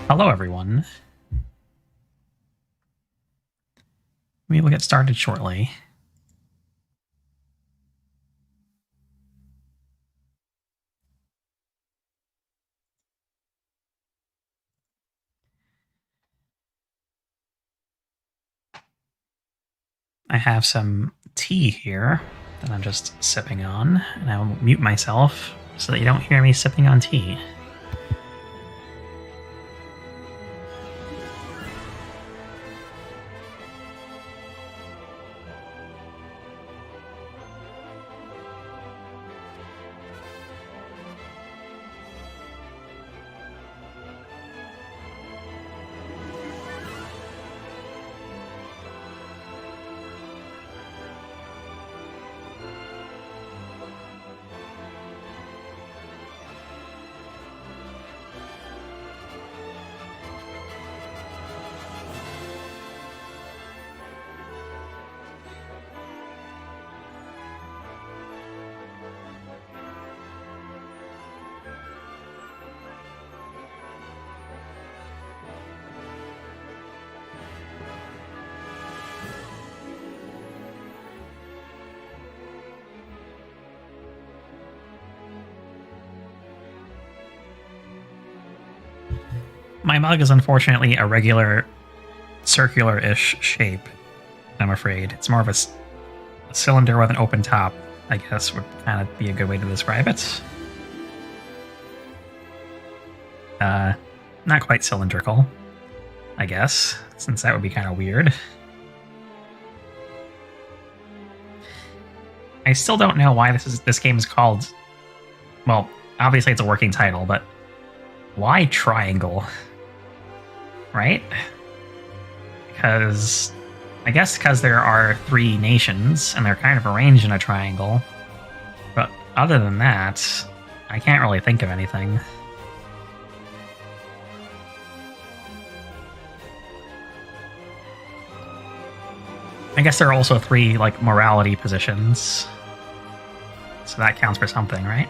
Hello, everyone. We will get started shortly. I have some tea here that I'm just sipping on, and I'll mute myself so that you don't hear me sipping on tea. My mug is unfortunately a regular circular-ish shape, I'm afraid. It's more of a cylinder with an open top, I guess would kind of be a good way to describe it. Not quite cylindrical, I guess, since that would be kind of weird. I still don't know why this game is called... Well, obviously it's a working title, but why Triangle? Right? Because... I guess because there are 3 nations, and they're kind of arranged in a triangle. But other than that, I can't really think of anything. I guess there are also 3, like, morality positions. So that counts for something, right?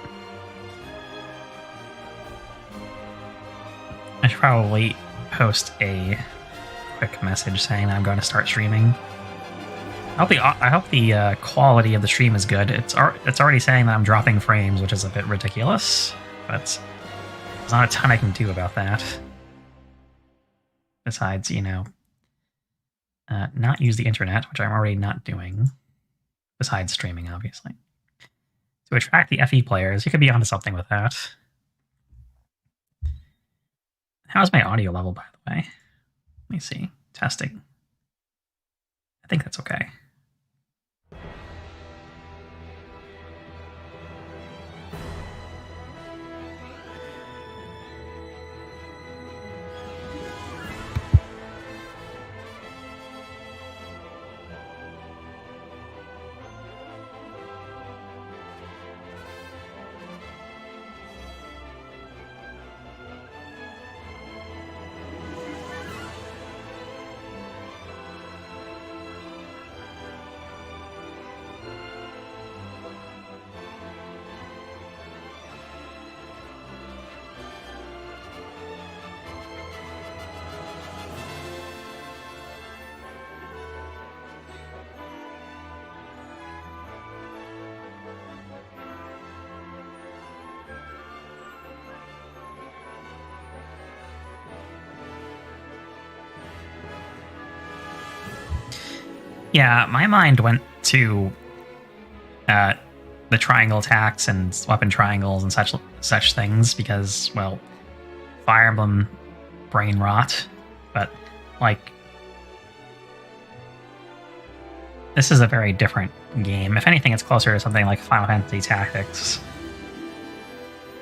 I should probably post a quick message saying that I'm going to start streaming. I hope the quality of the stream is good. It's already saying that I'm dropping frames, which is a bit ridiculous, but there's not a ton I can do about that. Besides, you know, not use the internet, which I'm already not doing. Besides streaming, obviously. To attract the FE players, you could be onto something with that. How's my audio level, by the way? Let me see. Testing. I think that's okay. Yeah, my mind went to the triangle attacks and weapon triangles and such things because, well, Fire Emblem brain rot. But, like, this is a very different game. If anything, it's closer to something like Final Fantasy Tactics.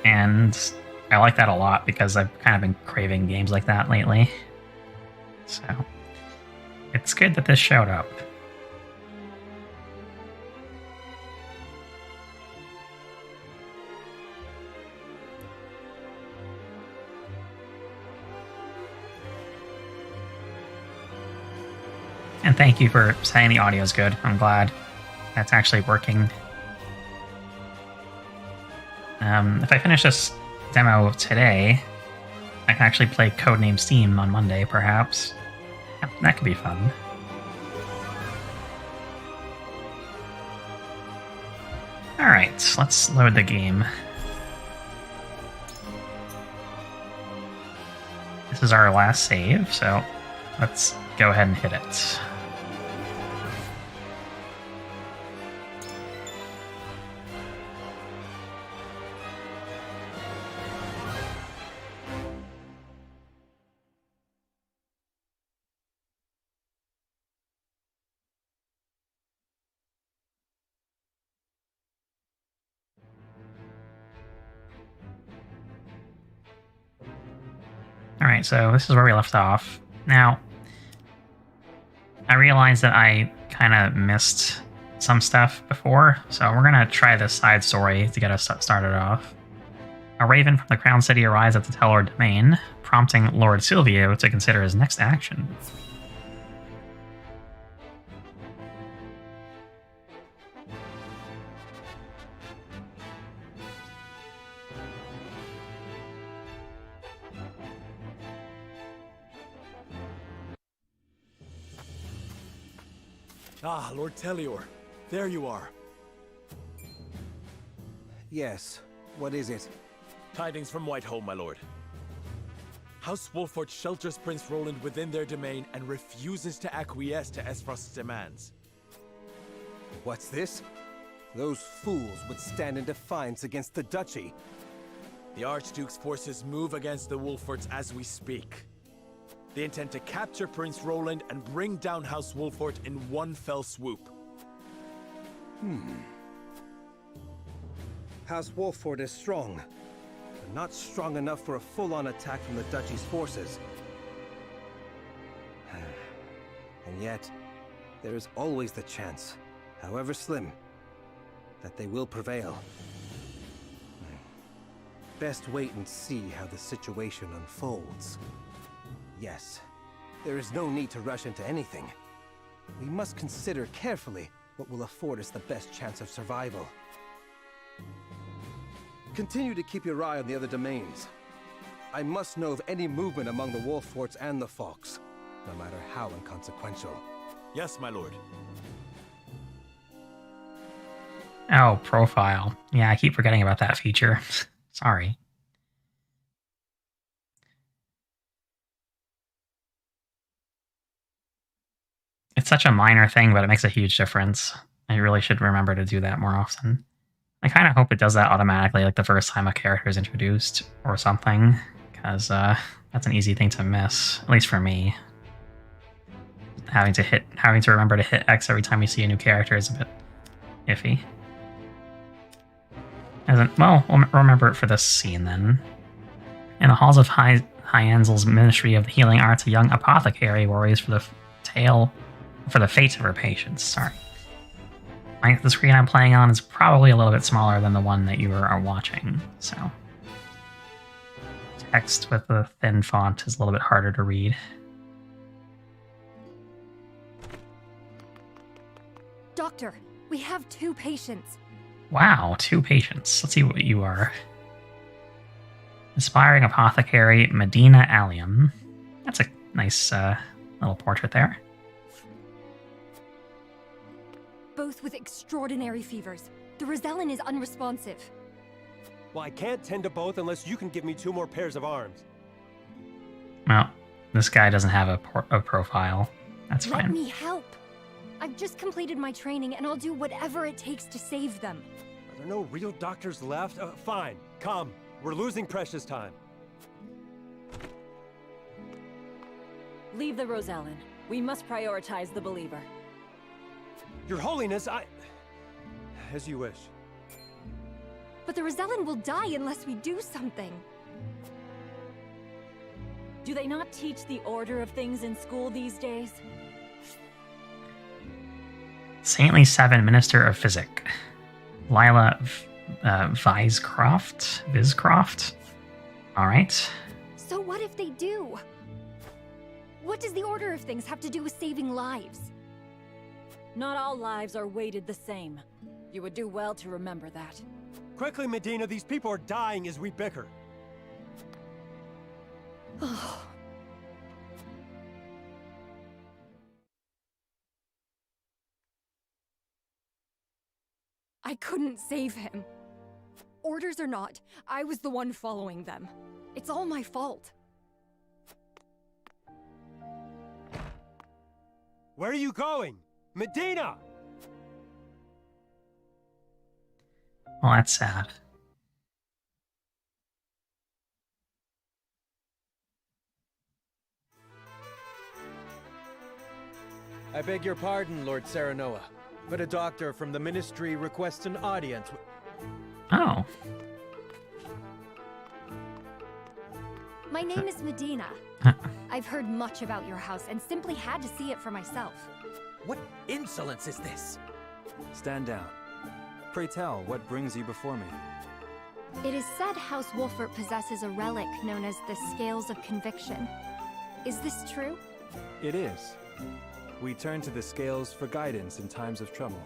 And I like that a lot because I've kind of been craving games like that lately. So, it's good that this showed up. And thank you for saying the audio is good. I'm glad that's actually working. If I finish this demo today, I can actually play Codename Steam on Monday, perhaps. Yeah, that could be fun. Alright, let's load the game. This is our last save, so let's go ahead and hit it. Alright, so this is where we left off. Now, I realized that I kind of missed some stuff before, so we're going to try this side story to get us started off. A raven from the Crown City arrives at the Telor domain, prompting Lord Silvio to consider his next action. Ah, Lord Telior. There you are. Yes. What is it? Tidings from Whiteholm, my lord. House Wolffort shelters Prince Roland within their domain and refuses to acquiesce to Esfrost's demands. What's this? Those fools would stand in defiance against the Duchy. The Archduke's forces move against the Wolfforts as we speak. They intend to capture Prince Roland and bring down House Wolffort in one fell swoop. House Wolffort is strong, but not strong enough for a full-on attack from the Duchy's forces. And yet, there is always the chance, however slim, that they will prevail. Best wait and see how the situation unfolds. Yes, there is no need to rush into anything. We must consider carefully what will afford us the best chance of survival. Continue to keep your eye on the other domains. I must know of any movement among the Wolfforts and the Fox, no matter how inconsequential. Yes, my lord. Oh, profile. Yeah, I keep forgetting about that feature. Sorry. It's such a minor thing, but it makes a huge difference. I really should remember to do that more often. I kind of hope it does that automatically, like the first time a character is introduced or something, because that's an easy thing to miss, at least for me. Having to remember to hit X every time you see a new character is a bit iffy. Well, we'll remember it for this scene then. In the halls of Hyanzel's Ministry of the Healing Arts, a young apothecary worries for the fate of her patients. Sorry. The screen I'm playing on is probably a little bit smaller than the one that you are watching, so text with the thin font is a little bit harder to read. Doctor, we have 2 patients. Wow, 2 patients. Let's see what you are. Aspiring apothecary Medina Allium. That's a nice little portrait there. Both with extraordinary fevers. The Rosellan is unresponsive. Well, I can't tend to both unless you can give me 2 more pairs of arms. Well, this guy doesn't have a profile. That's fine. Let me help. I've just completed my training and I'll do whatever it takes to save them. Are there no real doctors left? Fine, come. We're losing precious time. Leave the Rosellan. We must prioritize the believer. Your Holiness, as you wish. But the Rosellan will die unless we do something. Do they not teach the order of things in school these days? Saintly 7, Minister of Physic. Lila Viscroft? Alright. So what if they do? What does the order of things have to do with saving lives? Not all lives are weighted the same. You would do well to remember that. Quickly, Medina, these people are dying as we bicker. I couldn't save him. Orders or not, I was the one following them. It's all my fault. Where are you going? Medina! Well, that's sad. I beg your pardon, Lord Serenoa, but a doctor from the Ministry requests an audience. Oh. My name is Medina. I've heard much about your house and simply had to see it for myself. What insolence is this? Stand down. Pray tell, what brings you before me? It is said House Wolfert possesses a relic known as the Scales of Conviction. Is this true? It is. We turn to the scales for guidance in times of trouble.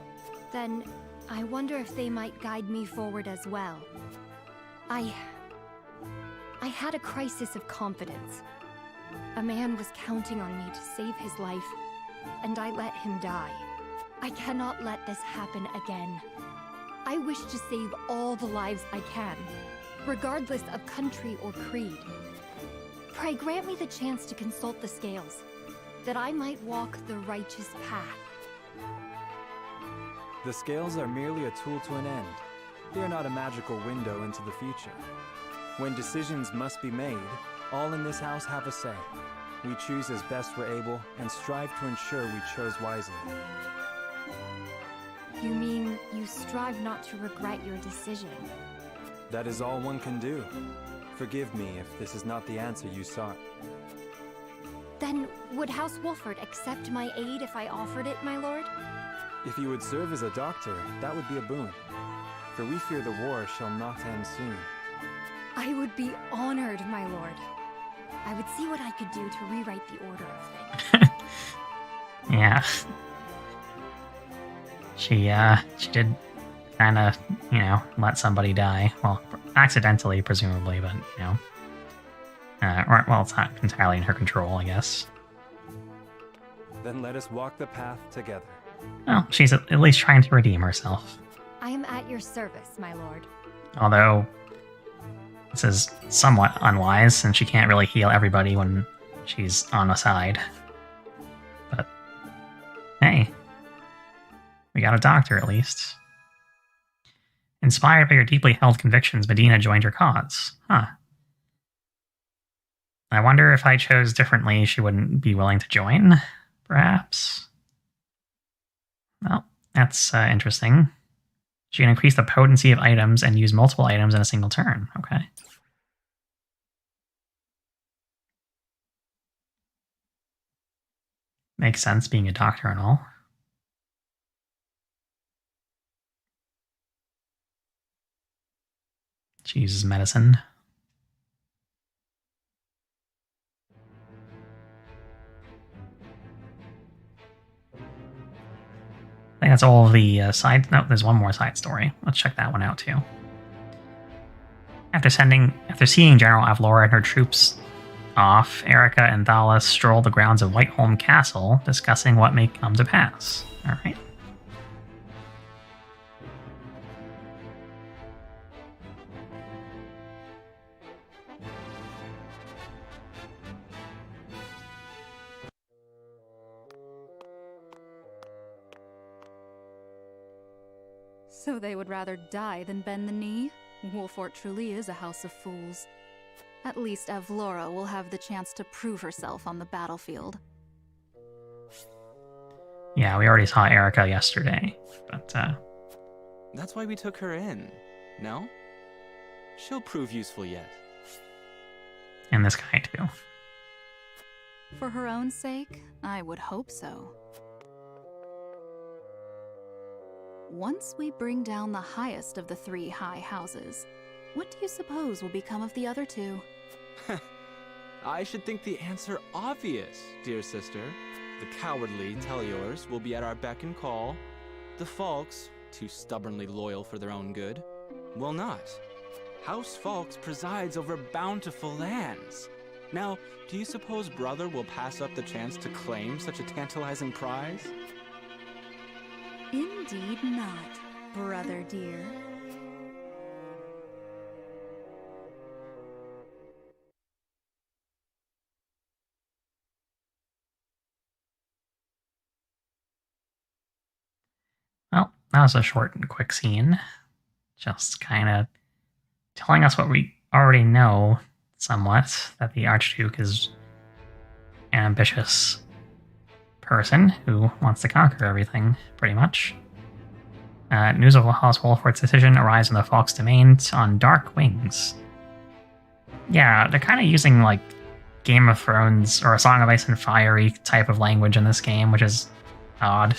Then, I wonder if they might guide me forward as well. I had a crisis of confidence. A man was counting on me to save his life, and I let him die. I cannot let this happen again. I wish to save all the lives I can, regardless of country or creed. Pray grant me the chance to consult the scales, that I might walk the righteous path. The scales are merely a tool to an end. They are not a magical window into the future. When decisions must be made, all in this house have a say. We choose as best we're able and strive to ensure we chose wisely. You mean you strive not to regret your decision? That is all one can do. Forgive me if this is not the answer you sought. Then, would House Wolfert accept my aid if I offered it, my lord? If you would serve as a doctor, that would be a boon. For we fear the war shall not end soon. I would be honored, my lord. I would see what I could do to rewrite the order of things. Yeah. She did kind of, let somebody die. Well, accidentally, presumably, but, well, it's not entirely in her control, I guess. Then let us walk the path together. Well, she's at least trying to redeem herself. I am at your service, my lord. Although, this is somewhat unwise, since she can't really heal everybody when she's on a side. But, hey. We got a doctor, at least. Inspired by your deeply held convictions, Medina joined your cause. Huh. I wonder if I chose differently, she wouldn't be willing to join, perhaps? Well, that's interesting. She can increase the potency of items and use multiple items in a single turn. Okay. Makes sense, being a doctor and all. She uses medicine. I think that's all the side... No, there's one more side story. Let's check that one out, too. After seeing General Avlora and her troops off, Erica and Thalas stroll the grounds of Whiteholm Castle, discussing what may come to pass. Alright. So they would rather die than bend the knee? Wolfort truly is a house of fools. At least Avlora will have the chance to prove herself on the battlefield. Yeah, we already saw Erica yesterday, but, That's why we took her in, no? She'll prove useful yet. And this guy, too. For her own sake, I would hope so. Once we bring down the highest of the 3 high houses, what do you suppose will become of the other 2? I should think the answer obvious, dear sister. The cowardly Teliors will be at our beck and call. The Falks, too stubbornly loyal for their own good, will not. House Falks presides over bountiful lands. Now, do you suppose brother will pass up the chance to claim such a tantalizing prize? Indeed not, brother dear. Well, that was a short and quick scene. Just kind of telling us what we already know somewhat, that the Archduke is an ambitious person who wants to conquer everything, pretty much. News of House Wolfort's decision arrives in the Falk's domain on Dark Wings. Yeah, they're kind of using, like, Game of Thrones or A Song of Ice and Fire type of language in this game, which is odd.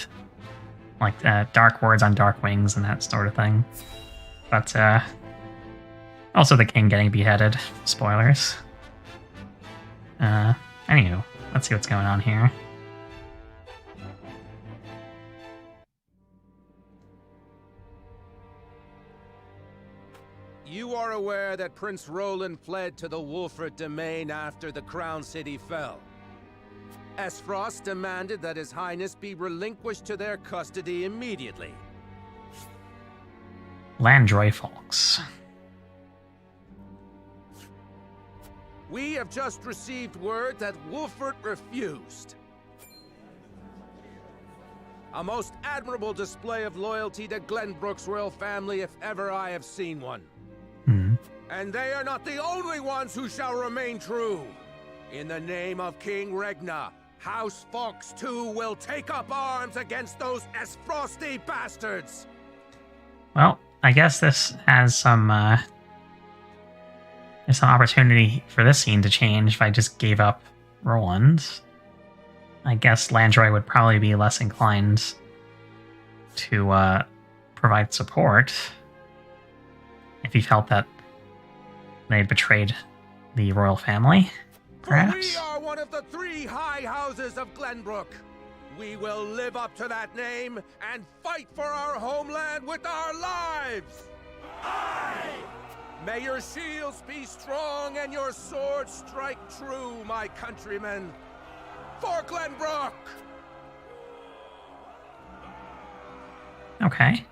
Like, dark words on dark wings and that sort of thing. But, also the king getting beheaded. Spoilers. Anywho, let's see what's going on here. You are aware that Prince Roland fled to the Wolfort domain after the Crown City fell. Esfrost demanded that His Highness be relinquished to their custody immediately. Landroy Folks. We have just received word that Wolfort refused. A most admirable display of loyalty to Glenbrook's royal family if ever I have seen one. And they are not the only ones who shall remain true. In the name of King Regna, House Fox too will take up arms against those Esfrosty bastards! Well, I guess this has some, there's some opportunity for this scene to change if I just gave up Roland. I guess Landroy would probably be less inclined to, provide support if he felt that they betrayed the royal family, perhaps? We are one of the 3 high houses of Glenbrook. We will live up to that name and fight for our homeland with our lives! Aye! May your shields be strong and your swords strike true, my countrymen! For Glenbrook! Okay.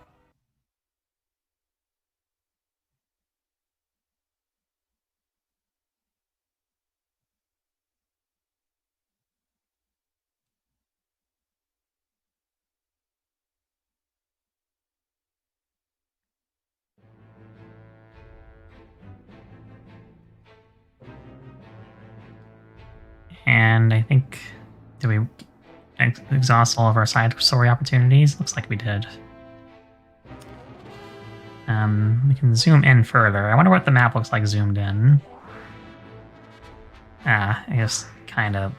And I think, did we exhaust all of our side story opportunities? Looks like we did. We can zoom in further. I wonder what the map looks like zoomed in. It just kind of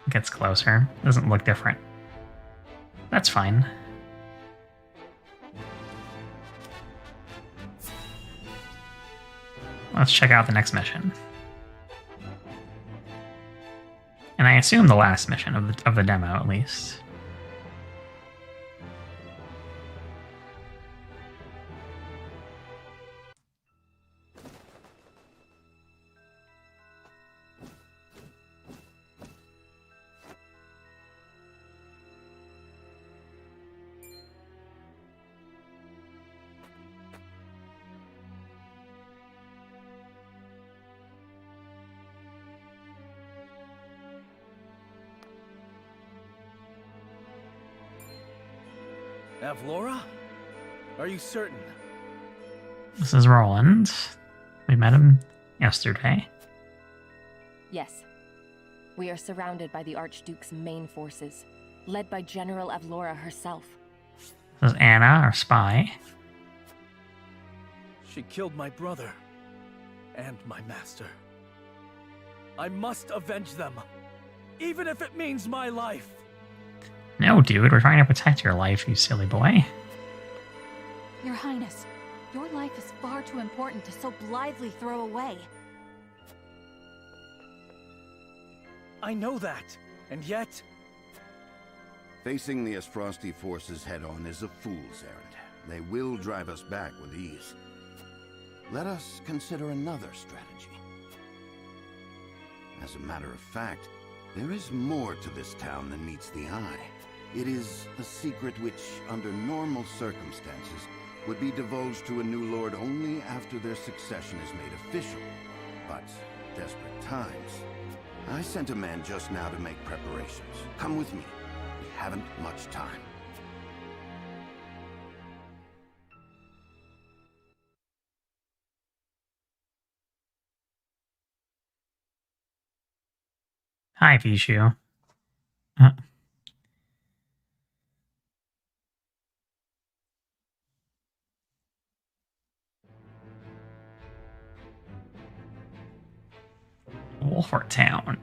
gets closer. Doesn't look different. That's fine. Let's check out the next mission. And I assume the last mission of the demo, at least. Avlora? Are you certain? This is Roland. We met him yesterday. Yes. We are surrounded by the Archduke's main forces, led by General Avlora herself. This is Anna, our spy. She killed my brother. And my master. I must avenge them. Even if it means my life. No, dude, we're trying to protect your life, you silly boy. Your Highness, your life is far too important to so blithely throw away. I know that, and yet... Facing the Esfrosti forces head-on is a fool's errand. They will drive us back with ease. Let us consider another strategy. As a matter of fact, there is more to this town than meets the eye. It is a secret which, under normal circumstances, would be divulged to a new lord only after their succession is made official. But desperate times. I sent a man just now to make preparations. Come with me. We haven't much time. Hi, Vishu. Wolfort Town.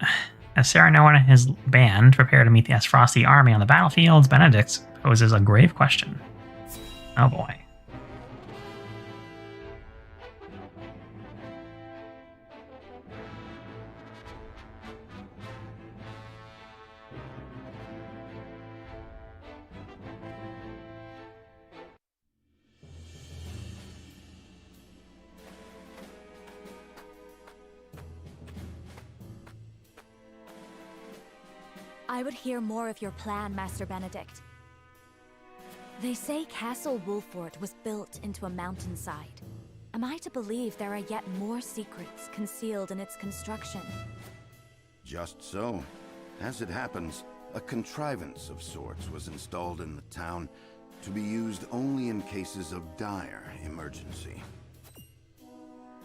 As Serenoa and his band prepare to meet the Asfrosti army on the battlefields, Benedict poses a grave question. Oh boy. I would hear more of your plan, Master Benedict. They say Castle Wolfort was built into a mountainside. Am I to believe there are yet more secrets concealed in its construction? Just so. As it happens, a contrivance of sorts was installed in the town to be used only in cases of dire emergency.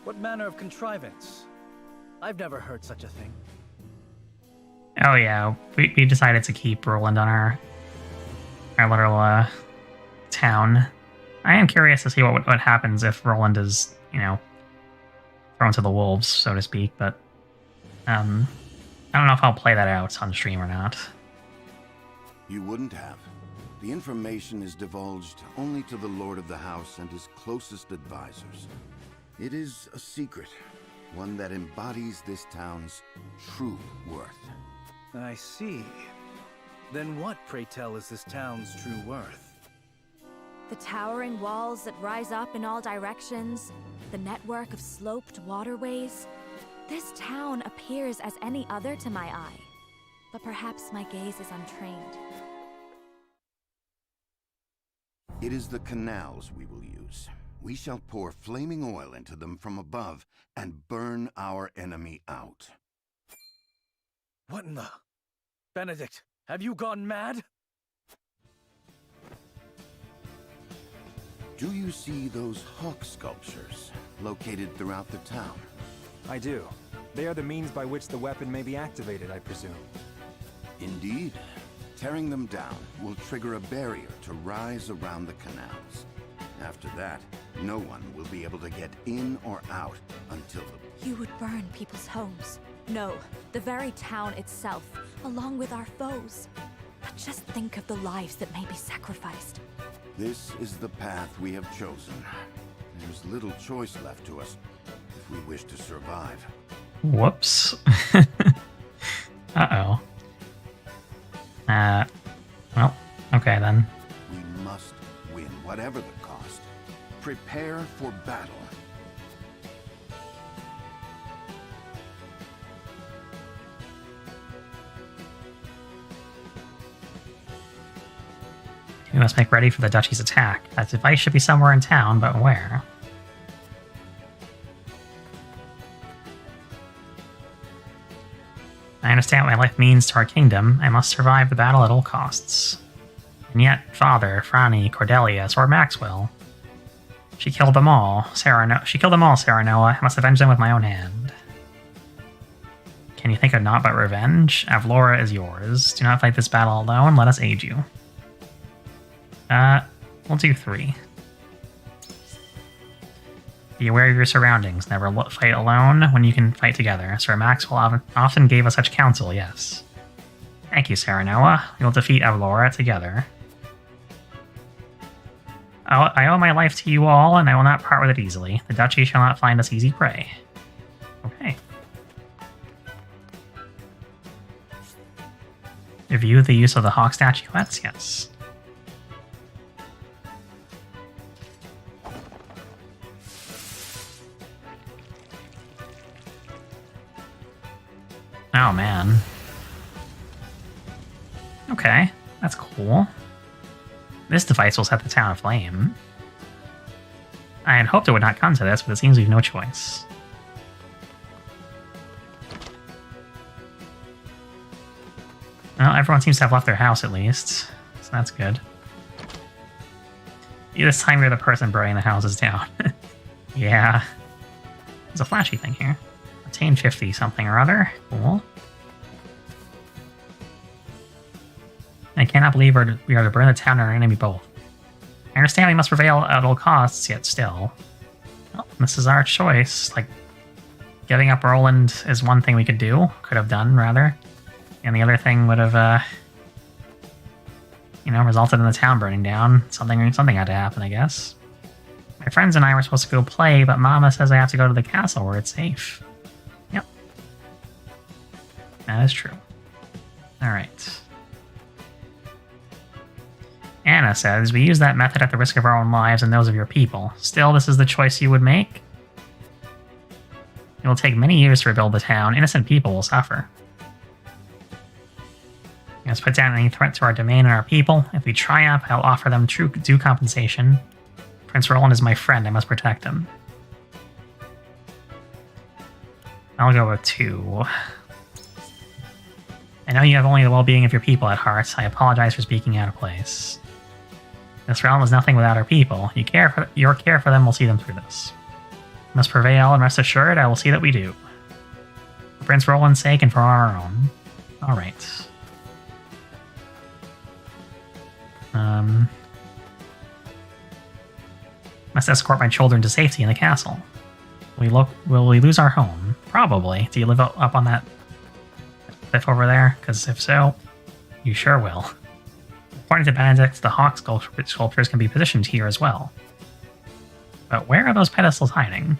What manner of contrivance? I've never heard such a thing. Oh yeah, we decided to keep Roland on our little town. I am curious to see what happens if Roland is, you know, thrown to the wolves, so to speak, but I don't know if I'll play that out on stream or not. You wouldn't have. The information is divulged only to the Lord of the House and his closest advisors. It is a secret, one that embodies this town's true worth. I see. Then what, pray tell, is this town's true worth? The towering walls that rise up in all directions, the network of sloped waterways. This town appears as any other to my eye, but perhaps my gaze is untrained. It is the canals we will use. We shall pour flaming oil into them from above and burn our enemy out. What in the... Benedict, have you gone mad? Do you see those hawk sculptures located throughout the town? I do. They are the means by which the weapon may be activated, I presume. Indeed. Tearing them down will trigger a barrier to rise around the canals. After that, no one will be able to get in or out until the... You would burn people's homes. No, the very town itself, along with our foes. But just think of the lives that may be sacrificed. This is the path we have chosen. There's little choice left to us if we wish to survive. Whoops. Uh-oh. Well, okay then. We must win, whatever the cost. Prepare for battle. We must make ready for the Duchy's attack. That device should be somewhere in town, but where? I understand what my life means to our kingdom. I must survive the battle at all costs. And yet, Father, Franny, Cordelia, Sword Maxwell. She killed them all. Serenoa. I must avenge them with my own hand. Can you think of naught but revenge? Avlora is yours. Do not fight this battle alone. Let us aid you. We'll do 3. Be aware of your surroundings. Never fight alone when you can fight together. Sir Maxwell often gave us such counsel, yes. Thank you, Serenoa. We will defeat Avlora together. I owe my life to you all, and I will not part with it easily. The Duchy shall not find us easy prey. Okay. Review the use of the hawk statuettes? Yes. Oh, man. Okay, that's cool. This device will set the town aflame. I had hoped it would not come to this, but it seems we have no choice. Well, everyone seems to have left their house at least, so that's good. This time you're the person burning the houses down. Yeah. There's a flashy thing here. Obtain 50 something or other. Cool. I cannot believe we are to burn the town and our enemy both. I understand we must prevail at all costs, yet still. Well, this is our choice. Like, giving up Roland is one thing we could do. Could have done, rather. And the other thing would have, you know, resulted in the town burning down. Something had to happen, I guess. My friends and I were supposed to go play, but Mama says I have to go to the castle where it's safe. Yep. That is true. Alright. Anna says, we use that method at the risk of our own lives and those of your people. Still, this is the choice you would make? It will take many years to rebuild the town. Innocent people will suffer. We must put down any threat to our domain and our people. If we triumph, I'll offer them due compensation. Prince Roland is my friend. I must protect him. I'll go with 2. I know you have only the well-being of your people at heart. I apologize for speaking out of place. This realm is nothing without our people. Your care for them will see them through this. We must prevail, and rest assured, I will see that we do. For Prince Roland's sake and for our own. Alright. Must escort my children to safety in the castle. Will we lose our home? Probably. Do you live up on that cliff over there? Because if so, you sure will. According to Benedict, the hawk sculptures can be positioned here as well. But where are those pedestals hiding?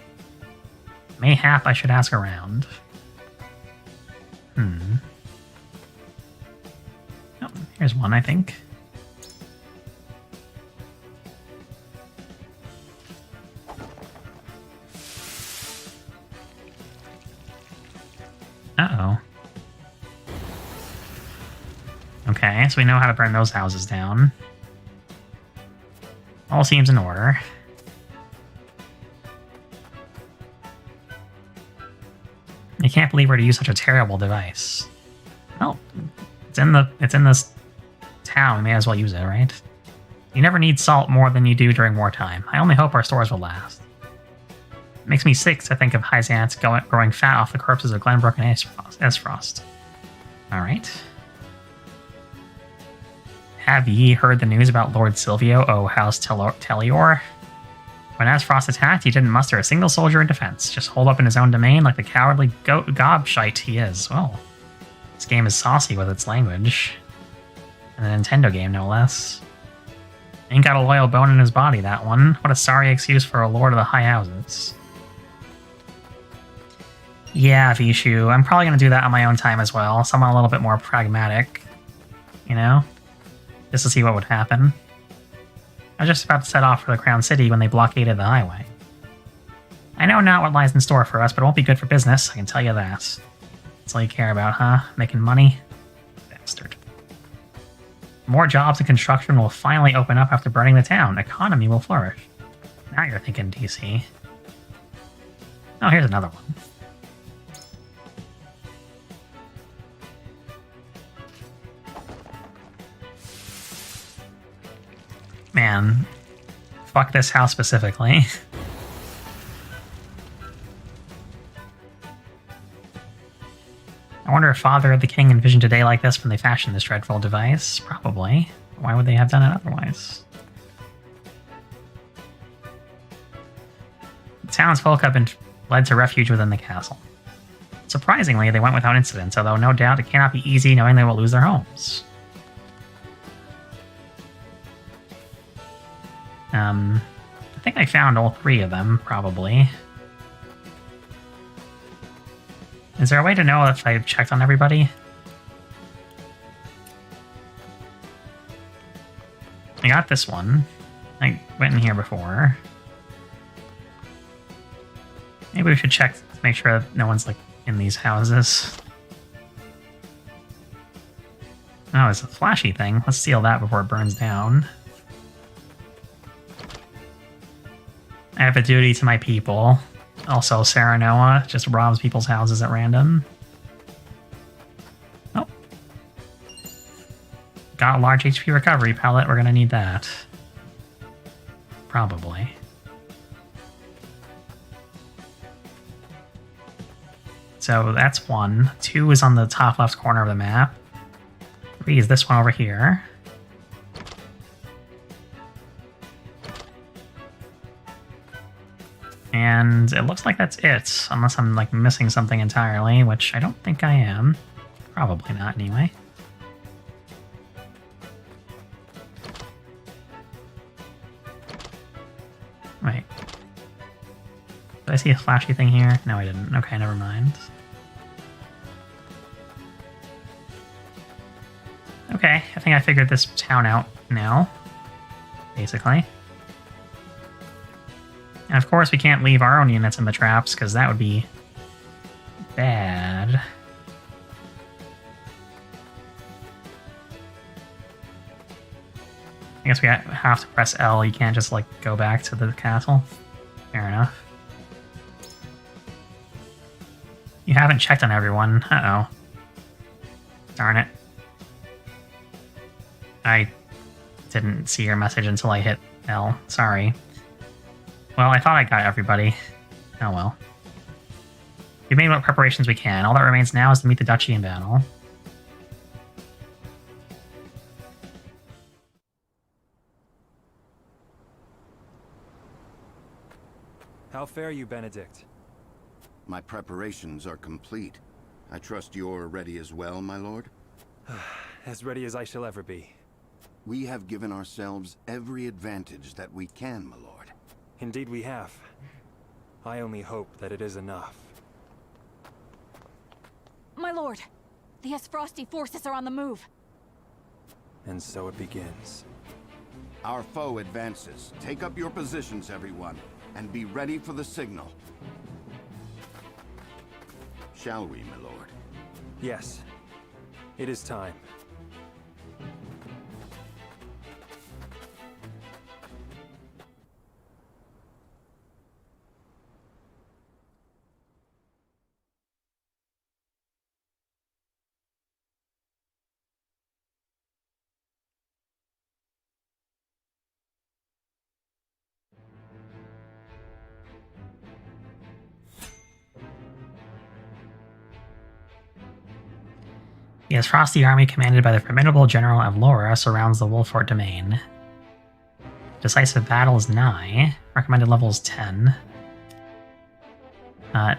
Mayhap I should ask around. Oh, here's one, I think. Uh-oh. Okay, so we know how to burn those houses down. All seems in order. I can't believe we're to use such a terrible device. Well, it's in this town. We may as well use it, right? You never need salt more than you do during wartime. I only hope our stores will last. It makes me sick to think of Hyzance growing fat off the corpses of Glenbrook and Esfrost. Alright. Have ye heard the news about Lord Silvio, O House Tellior? When Esfrost attacked, he didn't muster a single soldier in defense, just holed up in his own domain like the cowardly gobshite he is. Well, this game is saucy with its language. And a Nintendo game, no less. Ain't got a loyal bone in his body, that one. What a sorry excuse for a lord of the high houses. Yeah, Vishu, I'm probably going to do that on my own time as well. Someone a little bit more pragmatic, you know? Just to see what would happen. I was just about to set off for the Crown City when they blockaded the highway. I know not what lies in store for us, but it won't be good for business, I can tell you that. That's all you care about, huh? Making money? Bastard. More jobs and construction will finally open up after burning the town. Economy will flourish. Now you're thinking, DC. Oh, here's another one. Man, fuck this house specifically. I wonder if Father of the King envisioned a day like this when they fashioned this dreadful device. Probably. Why would they have done it otherwise? The townsfolk have been led to refuge within the castle. Surprisingly, they went without incident, although no doubt it cannot be easy knowing they will lose their homes. I think I found all 3 of them, probably. Is there a way to know if I've checked on everybody? I got this one. I went in here before. Maybe we should check to make sure that no one's, like, in these houses. Oh, it's a flashy thing. Let's steal that before it burns down. I have a duty to my people. Also, Serenoa just robs people's houses at random. Oh. Got a large HP recovery pellet. We're gonna need that. Probably. So that's 1. 2 is on the top left corner of the map. 3 is this one over here. And it looks like that's it, unless I'm like missing something entirely, which I don't think I am. Probably not anyway. Wait. Did I see a flashy thing here? No, I didn't. Okay, never mind. Okay, I think I figured this town out now, basically. And of course we can't leave our own units in the traps, because that would be bad. I guess we have to press L, you can't just like go back to the castle. Fair enough. You haven't checked on everyone. Uh-oh. Darn it. I didn't see your message until I hit L. Sorry. Well, I thought I got everybody. Oh well. We've made what preparations we can. All that remains now is to meet the Duchy in battle. How fare you, Benedict? My preparations are complete. I trust you're ready as well, my lord? As ready as I shall ever be. We have given ourselves every advantage that we can, my lord. Indeed we have. I only hope that it is enough. My lord, the Esfrosti forces are on the move. And so it begins. Our foe advances. Take up your positions, everyone, and be ready for the signal. Shall we, my lord? Yes. It is time. The Esfrosti army, commanded by the formidable General Avlora, surrounds the Wolffort domain. Decisive battle is nigh. Recommended level is 10.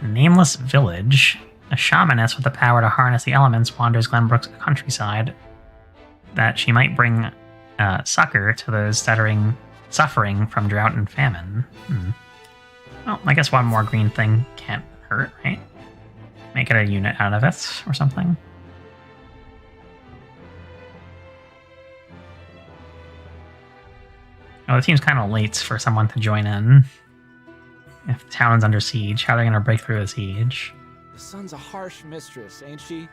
Nameless Village. A shamaness with the power to harness the elements wanders Glenbrook's countryside, that she might bring succor to those suffering from drought and famine. Well, I guess one more green thing can't hurt, right? Make it a unit out of it, or something. Oh, it seems kind of late for someone to join in. If the town is under siege, how are they going to break through the siege? The sun's a harsh mistress, ain't she?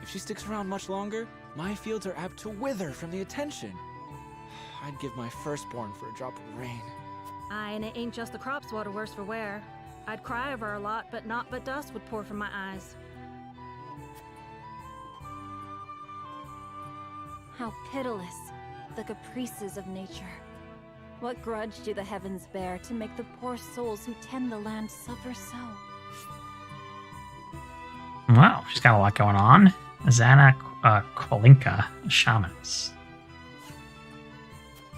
If she sticks around much longer, my fields are apt to wither from the attention. I'd give my firstborn for a drop of rain. Aye, and it ain't just the crops what are worse for wear. I'd cry over a lot, but naught but dust would pour from my eyes. How pitiless, the caprices of nature. What grudge do the heavens bear to make the poor souls who tend the land suffer so? Wow, she's got a lot going on. Zana Kolinka, shamaness.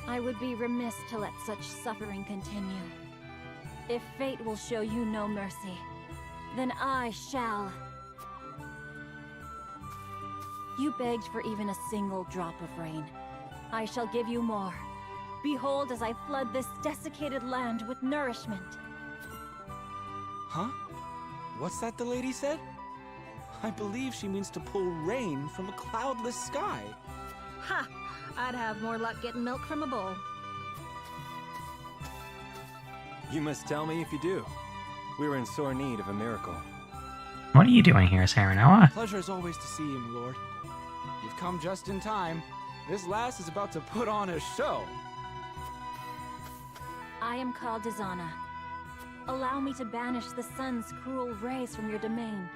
I would be remiss to let such suffering continue. If fate will show you no mercy, then I shall. You begged for even a single drop of rain. I shall give you more. Behold as I flood this desiccated land with nourishment. Huh? What's that the lady said? I believe she means to pull rain from a cloudless sky. Ha! I'd have more luck getting milk from a bull. You must tell me if you do. We're in sore need of a miracle. What are you doing here, Serenoa? Pleasure is always to see you, my lord. You've come just in time. This lass is about to put on a show. I am called Dizana. Allow me to banish the sun's cruel rays from your domain,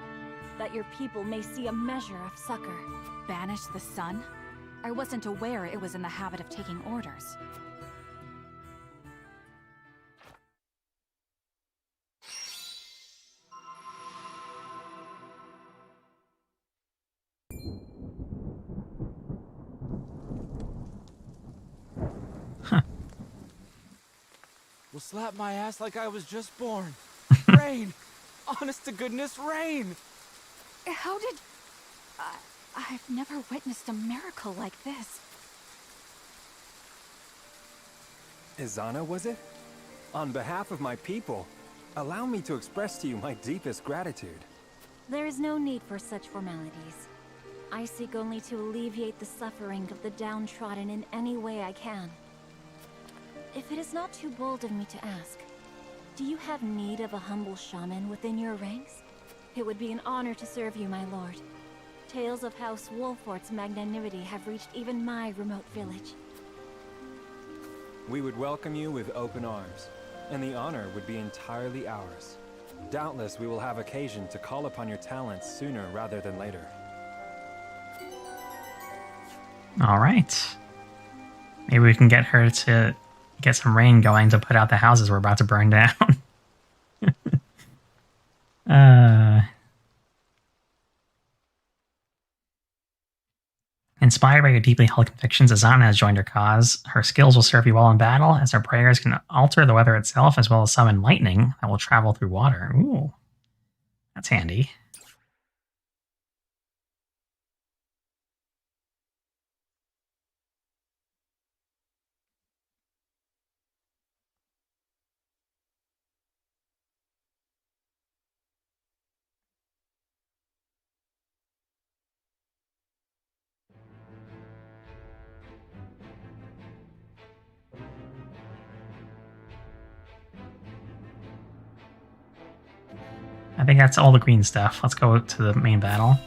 that your people may see a measure of succor. Banish the sun? I wasn't aware it was in the habit of taking orders. Will slap my ass like I was just born. Rain! Honest to goodness, rain! How did... I've never witnessed a miracle like this. Izana, was it? On behalf of my people, allow me to express to you my deepest gratitude. There is no need for such formalities. I seek only to alleviate the suffering of the downtrodden in any way I can. If it is not too bold of me to ask, do you have need of a humble shaman within your ranks? It would be an honor to serve you, my lord. Tales of House Wolfort's magnanimity have reached even my remote village. We would welcome you with open arms, and the honor would be entirely ours. Doubtless we will have occasion to call upon your talents sooner rather than later. All right. Maybe we can get her to get some rain going to put out the houses we're about to burn down. Inspired by your deeply held convictions, Izana has joined your cause. Her skills will serve you well in battle, as her prayers can alter the weather itself, as well as summon lightning that will travel through water. Ooh, that's handy. I think that's all the green stuff. Let's go to the main battle.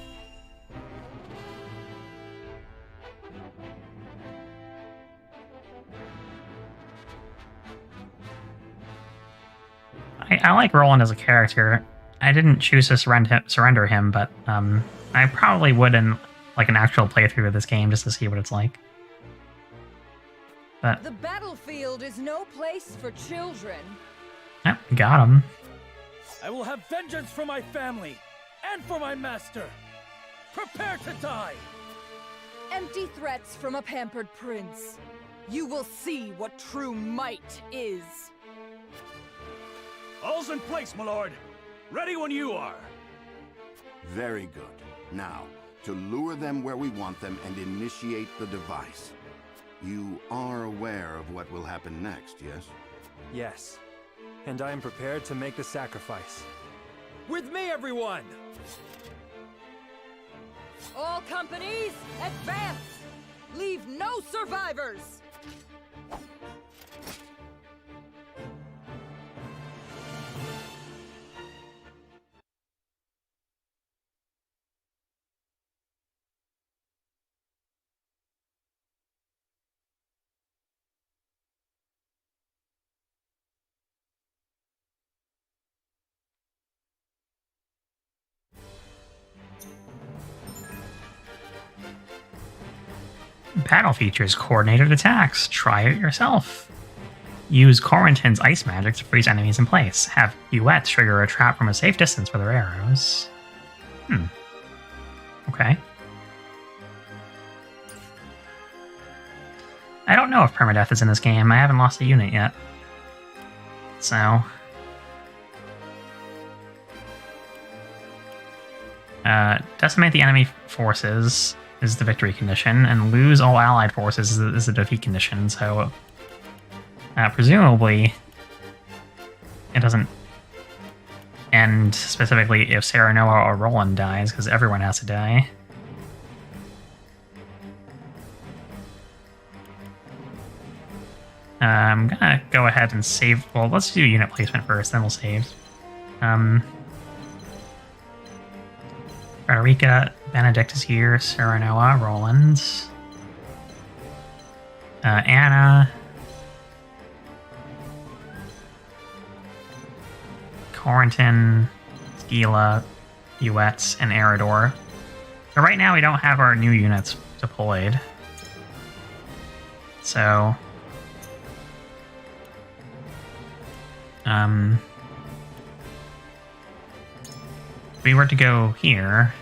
I like Roland as a character. I didn't choose to surrender him, but I probably would in like an actual playthrough of this game just to see what it's like. But the battlefield is no place for children. Yep, got him. I will have vengeance for my family and for my master. Prepare to die. Empty threats from a pampered prince. You will see what true might is. All's in place, my lord. Ready when you are. Very good. Now, to lure them where we want them and initiate the device. You are aware of what will happen next, yes? Yes. And I am prepared to make the sacrifice. With me, everyone! All companies, advance! Leave no survivors! Battle features coordinated attacks. Try it yourself. Use Corentin's ice magic to freeze enemies in place. Have Huette trigger a trap from a safe distance with her arrows. Okay. I don't know if permadeath is in this game. I haven't lost a unit yet. So... decimate the enemy forces is the victory condition, and lose all allied forces is the defeat condition, so presumably it doesn't end specifically if Serenoa or Roland dies, because everyone has to die. I'm gonna go ahead and save. Well, let's do unit placement first, then we'll save. Frederica Benedict is here. Serenoa, Roland. Anna. Corentin, Skila, Uets, and Eridor. So right now we don't have our new units deployed. So... if we were to go here...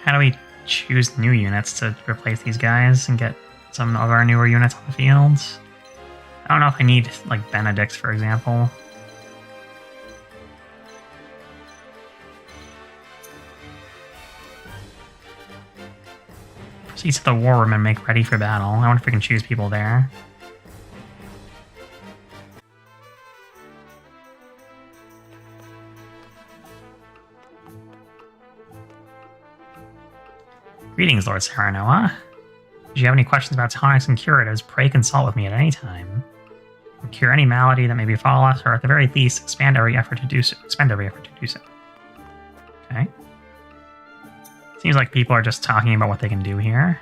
how do we choose new units to replace these guys and get some of our newer units on the field? I don't know if I need, like, Benedicts, for example. Proceed to the war room and make ready for battle. I wonder if we can choose people there. Greetings, Lord Serenoa. If you have any questions about tonics and curatives, pray consult with me at any time. We'll cure any malady that may befall us, or at the very least, expend every effort to do so. Okay. Seems like people are just talking about what they can do here.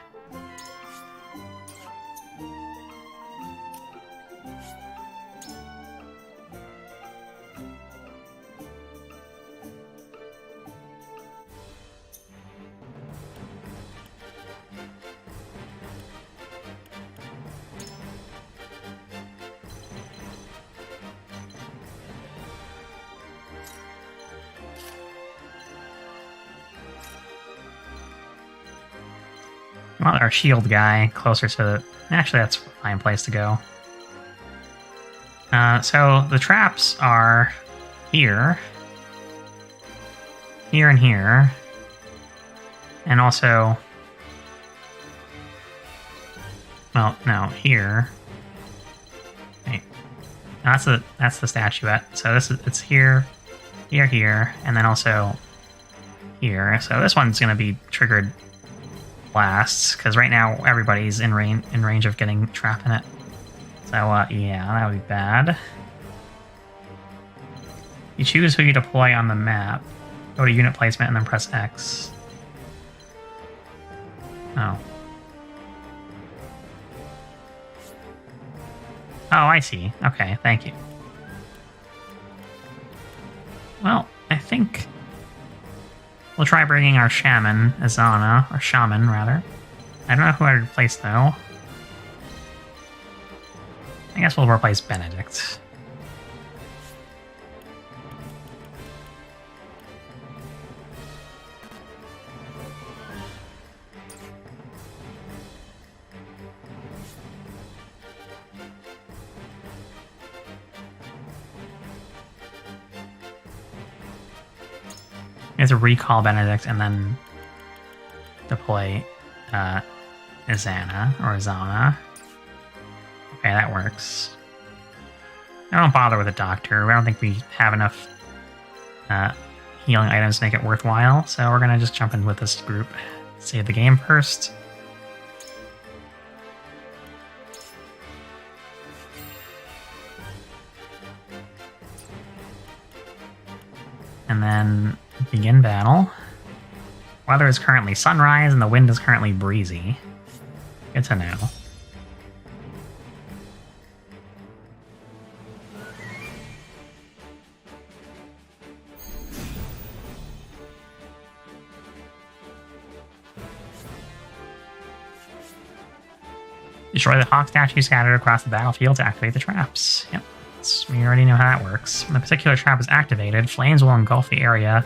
Well, our shield guy closer to the... Actually, that's a fine place to go. So the traps are here, here and here, and also... Well, no, here. Wait. No, that's the statuette. So it's here, here, and then also here. So this one's going to be triggered last, because right now everybody's in range of getting trapped in it. So yeah, that would be bad. You choose who you deploy on the map. Go to unit placement and then press X. Oh. Oh, I see. Okay, thank you. Well, I think we'll try bringing our shaman, Azana, or shaman, rather. I don't know who I'd replace, though. I guess we'll replace Benedict. We have to recall Benedict and then deploy Izana or Izana. Okay, that works. I don't bother with a doctor. I don't think we have enough healing items to make it worthwhile, so we're gonna just jump in with this group. Save the game first. And then begin battle. Weather is currently sunrise and the wind is currently breezy. Good to know. Destroy the hawk statue scattered across the battlefield to activate the traps. Yep, we already know how that works. When the particular trap is activated, flames will engulf the area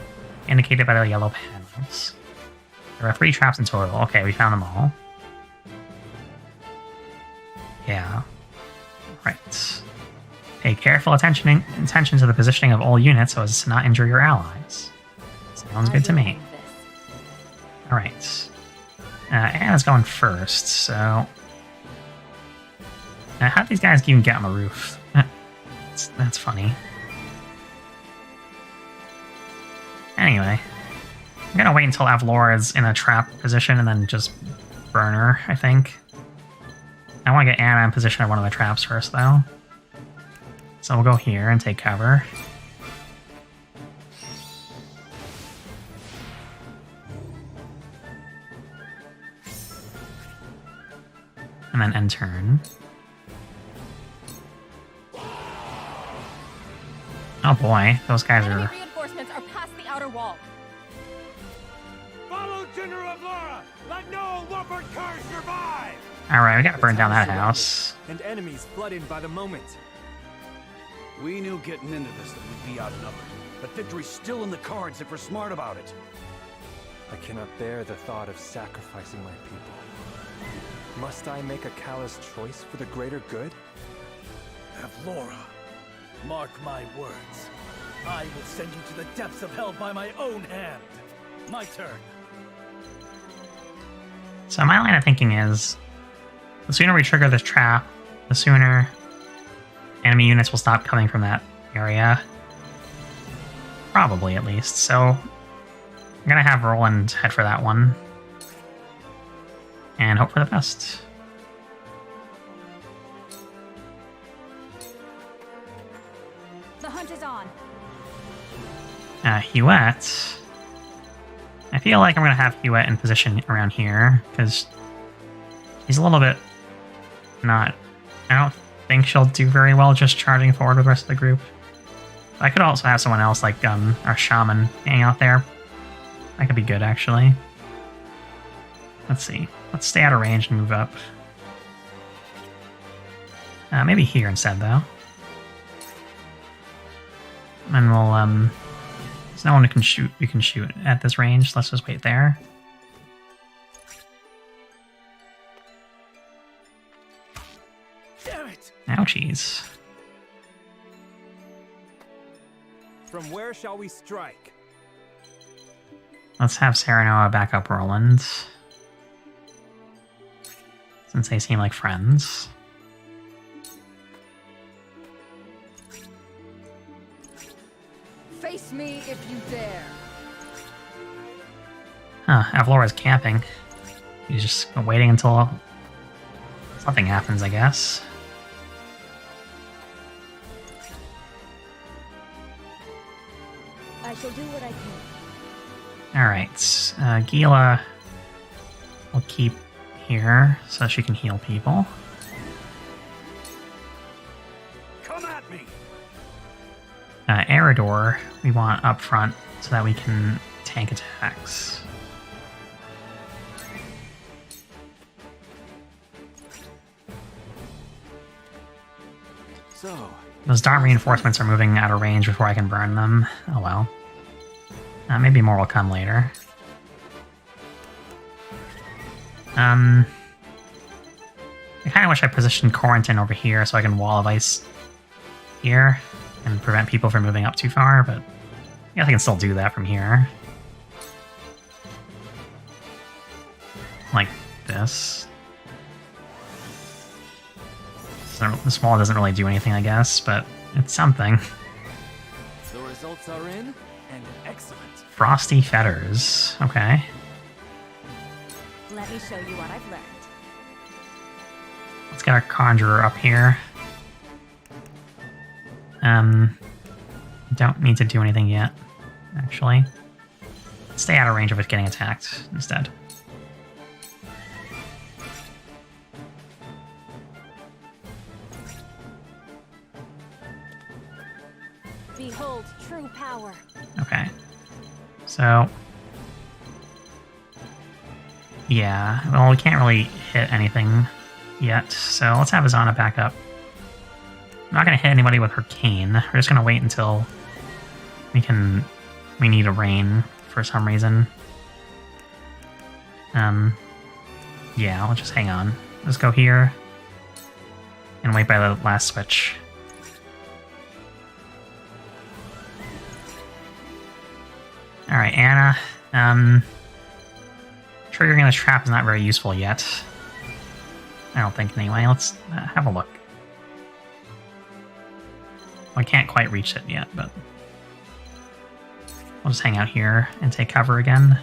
indicated by the yellow panels. There are 3 traps in total. Okay, we found them all. Yeah. Right. Pay careful attention to the positioning of all units so as to not injure your allies. Sounds good to me. Alright. Anna's going first, so... how do these guys even get on the roof? That's funny. Anyway, I'm gonna wait until Avlora is in a trap position and then just burn her, I think. I want to get Anna in position of one of the traps first, though. So we'll go here and take cover. And then end turn. Oh boy, those guys are... Reinforcements are past the outer wall. Follow General Avlora! Let no Wolford curse survive! Alright, we gotta burn down that house. And enemies flood in by the moment. We knew getting into this that we'd be outnumbered. But victory's still in the cards if we're smart about it. I cannot bear the thought of sacrificing my people. Must I make a callous choice for the greater good? Avlora, mark my words. I will send you to the depths of hell by my own hand. My turn. So my line of thinking is, the sooner we trigger this trap, the sooner enemy units will stop coming from that area. Probably, at least. So I'm gonna have Roland head for that one. And hope for the best. The hunt is on. Huette. I feel like I'm going to have Huette in position around here, because he's a little bit not... I don't think she'll do very well just charging forward with the rest of the group. I could also have someone else, like our shaman, hang out there. That could be good, actually. Let's see. Let's stay out of range and move up. Maybe here instead, though. And we'll, there's no one who can shoot at this range. Let's just wait there. Damn it! Ouchies. From where shall we strike? Let's have Serenoa back up Roland. Since they seem like friends. Face me if you dare. Huh, Avlora's camping. He's just waiting until something happens, I guess. I shall do what I can. Alright, Gila will keep here so she can heal people. Come at me! Eridor we want up front so that we can tank attacks. So, those darn reinforcements are moving out of range before I can burn them. Oh well. Maybe more will come later. I kind of wish I positioned Corentin over here so I can wall of ice here and prevent people from moving up too far, but I guess I can still do that from here. Like this. So the wall doesn't really do anything, I guess, but it's something. The results are in, and excellent. Frosty Fetters. Okay. Let me show you what I've learned. Let's get our Conjurer up here. Don't need to do anything yet, actually. Stay out of range of it getting attacked instead. Behold true power. Okay. So... yeah, well, we can't really hit anything yet, so let's have Azana back up. I'm not going to hit anybody with her cane. We're just going to wait until we need a rain for some reason. Yeah, I'll just hang on. Let's go here and wait by the last switch. Alright, Anna. Triggering this trap is not very useful yet. I don't think, anyway. Let's have a look. I can't quite reach it yet, but we'll just hang out here and take cover again.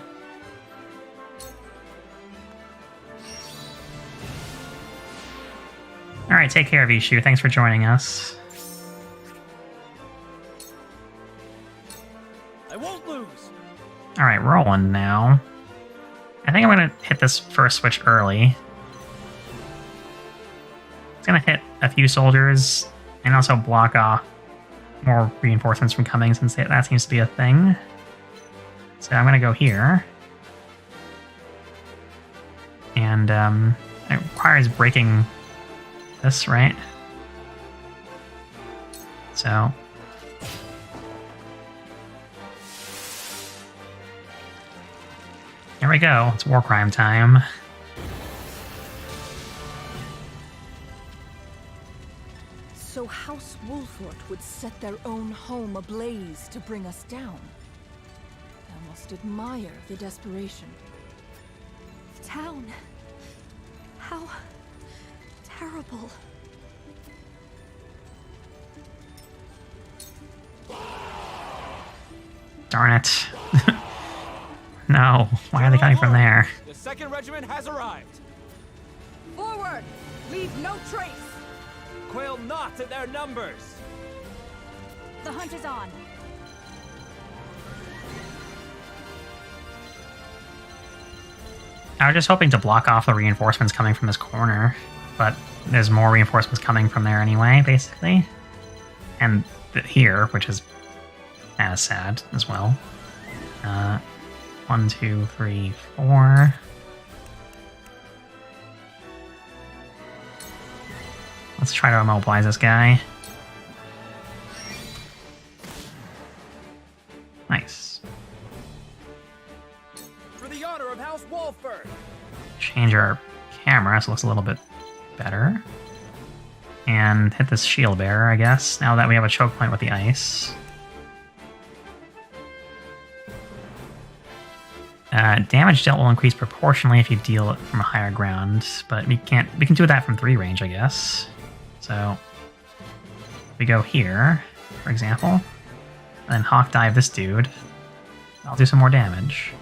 Alright, take care, Vishu. Thanks for joining us. I won't lose. Alright, rolling now. I think I'm gonna hit this first switch early. It's gonna hit a few soldiers and also block off more reinforcements from coming, since that seems to be a thing. So I'm gonna go here. And it requires breaking this, right? So there we go. It's war crime time. So House Wolfort would set their own home ablaze to bring us down. I must admire the desperation. The town. How terrible. Darn it. No, why are they coming from there? The 2nd Regiment has arrived. Forward! Leave no trace! Quail not at their numbers. The hunt is on. I was just hoping to block off the reinforcements coming from this corner, but there's more reinforcements coming from there anyway, basically. And here, which is kind of sad as well. 1, 2, 3, 4. Let's try to immobilize this guy. Nice. For the honor of House Wolford. Change our camera so it looks a little bit better. And hit this shield bearer, I guess, now that we have a choke point with the ice. Damage dealt will increase proportionally if you deal it from a higher ground, but we can do that from 3 range, I guess. So we go here, for example, and then hawk dive this dude. I'll do some more damage.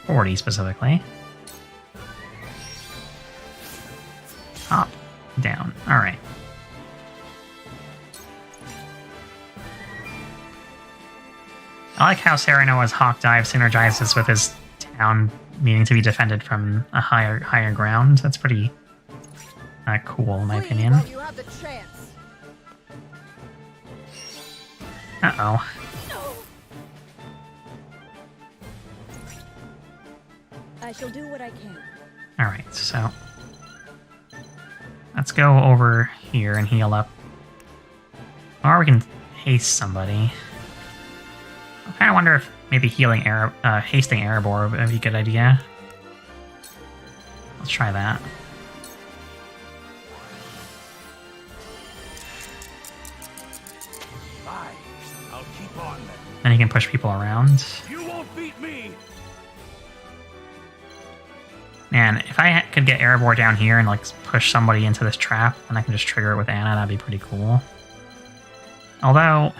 40 specifically. Up, down. Alright. I like how Serenoa's hawk dive synergizes with his town needing to be defended from a higher ground. That's pretty cool, in my opinion. You have the chance. Uh-oh. I shall do what I can. Alright, so let's go over here and heal up. Or we can haste somebody. I kind of wonder if maybe hasting Erebor would be a good idea. Let's try that. I'll keep on then. Then he can push people around. You won't beat me. Man, if I could get Erebor down here and like push somebody into this trap, and I can just trigger it with Anna, that'd be pretty cool. Although,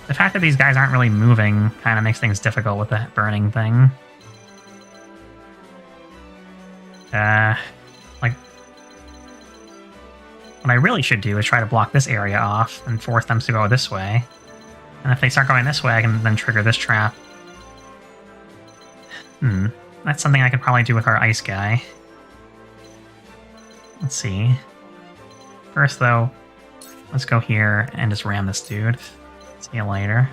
the fact that these guys aren't really moving kind of makes things difficult with the burning thing. Like, what I really should do is try to block this area off and force them to go this way. And if they start going this way, I can then trigger this trap. That's something I could probably do with our ice guy. Let's see. First, though, let's go here and just ram this dude. See you later.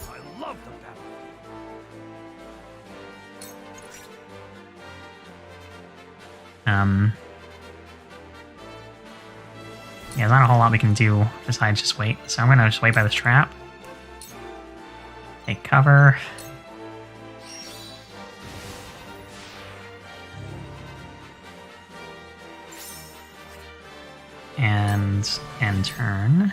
I love the battle. Yeah, not a whole lot we can do besides just wait. So I'm gonna just wait by this trap. Take cover. And end turn.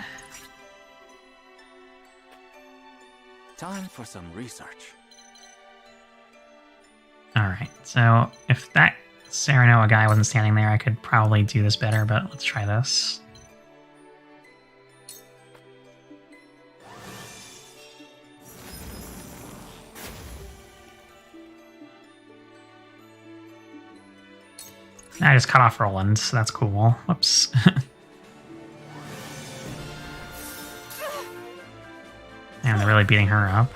Time for some research. Alright, so if that Serenoa guy wasn't standing there, I could probably do this better, but let's try this. I just cut off Roland, so that's cool. Whoops. And they're really beating her up.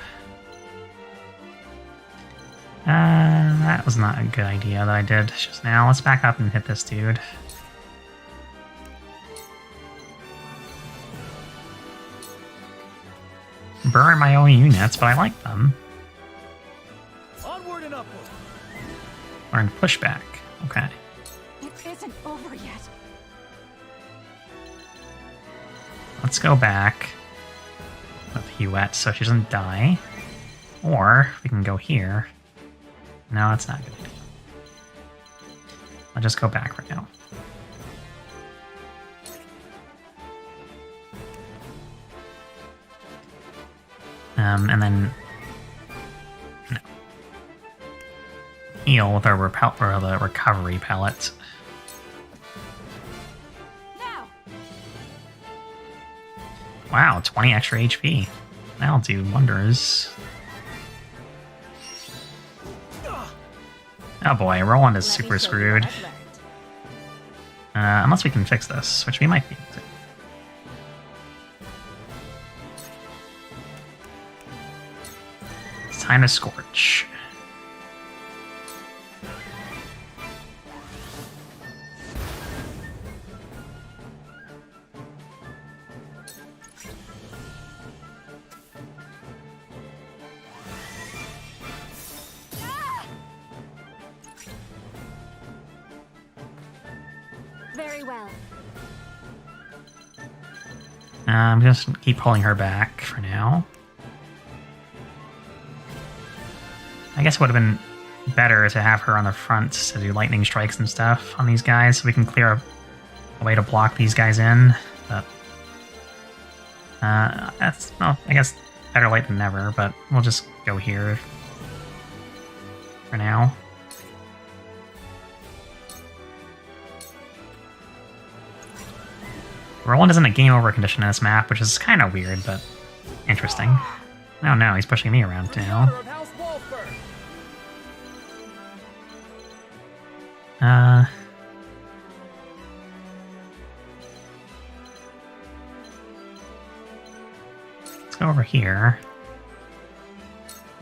That was not a good idea that I did just now. Let's back up and hit this dude. Burn my own units, but I like them. Onward and upward. Learn pushback. Okay. It isn't over yet. Let's go back with Huette so she doesn't die. Or we can go here. No, that's not good. I'll just go back right now. And then no. Heal with our the recovery pellet. Now. Wow, 20 extra HP. That'll do wonders. Oh boy, Roland is super screwed. Unless we can fix this, which we might be able to. It's time to Scorch. Very well. I'm just keep pulling her back for now. I guess it would have been better to have her on the front to do lightning strikes and stuff on these guys, so we can clear a way to block these guys in. But that's, well, I guess better late than never. But we'll just go here for now. Roland is in a game over condition in this map, which is kind of weird, but interesting. Oh no, he's pushing me around now. Let's go over here.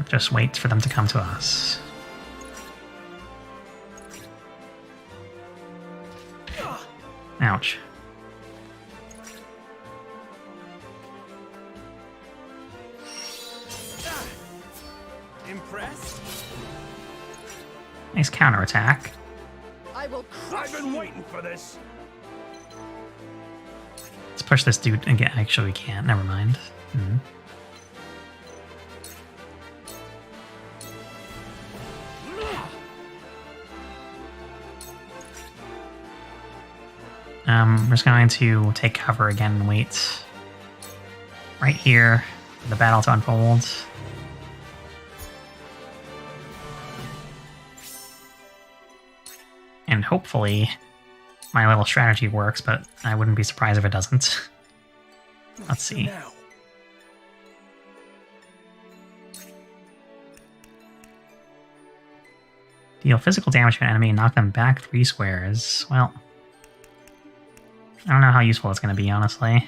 Just wait for them to come to us. Ouch. Impressed? Nice counterattack. I will crush I've been waiting for this. Let's push this dude again. Actually, we can't. Never mind. We're just going to take cover again and wait right here for the battle to unfold. And hopefully my little strategy works, but I wouldn't be surprised if it doesn't. Let's see. Deal physical damage to an enemy and knock them back 3 squares. Well, I don't know how useful it's going to be, honestly.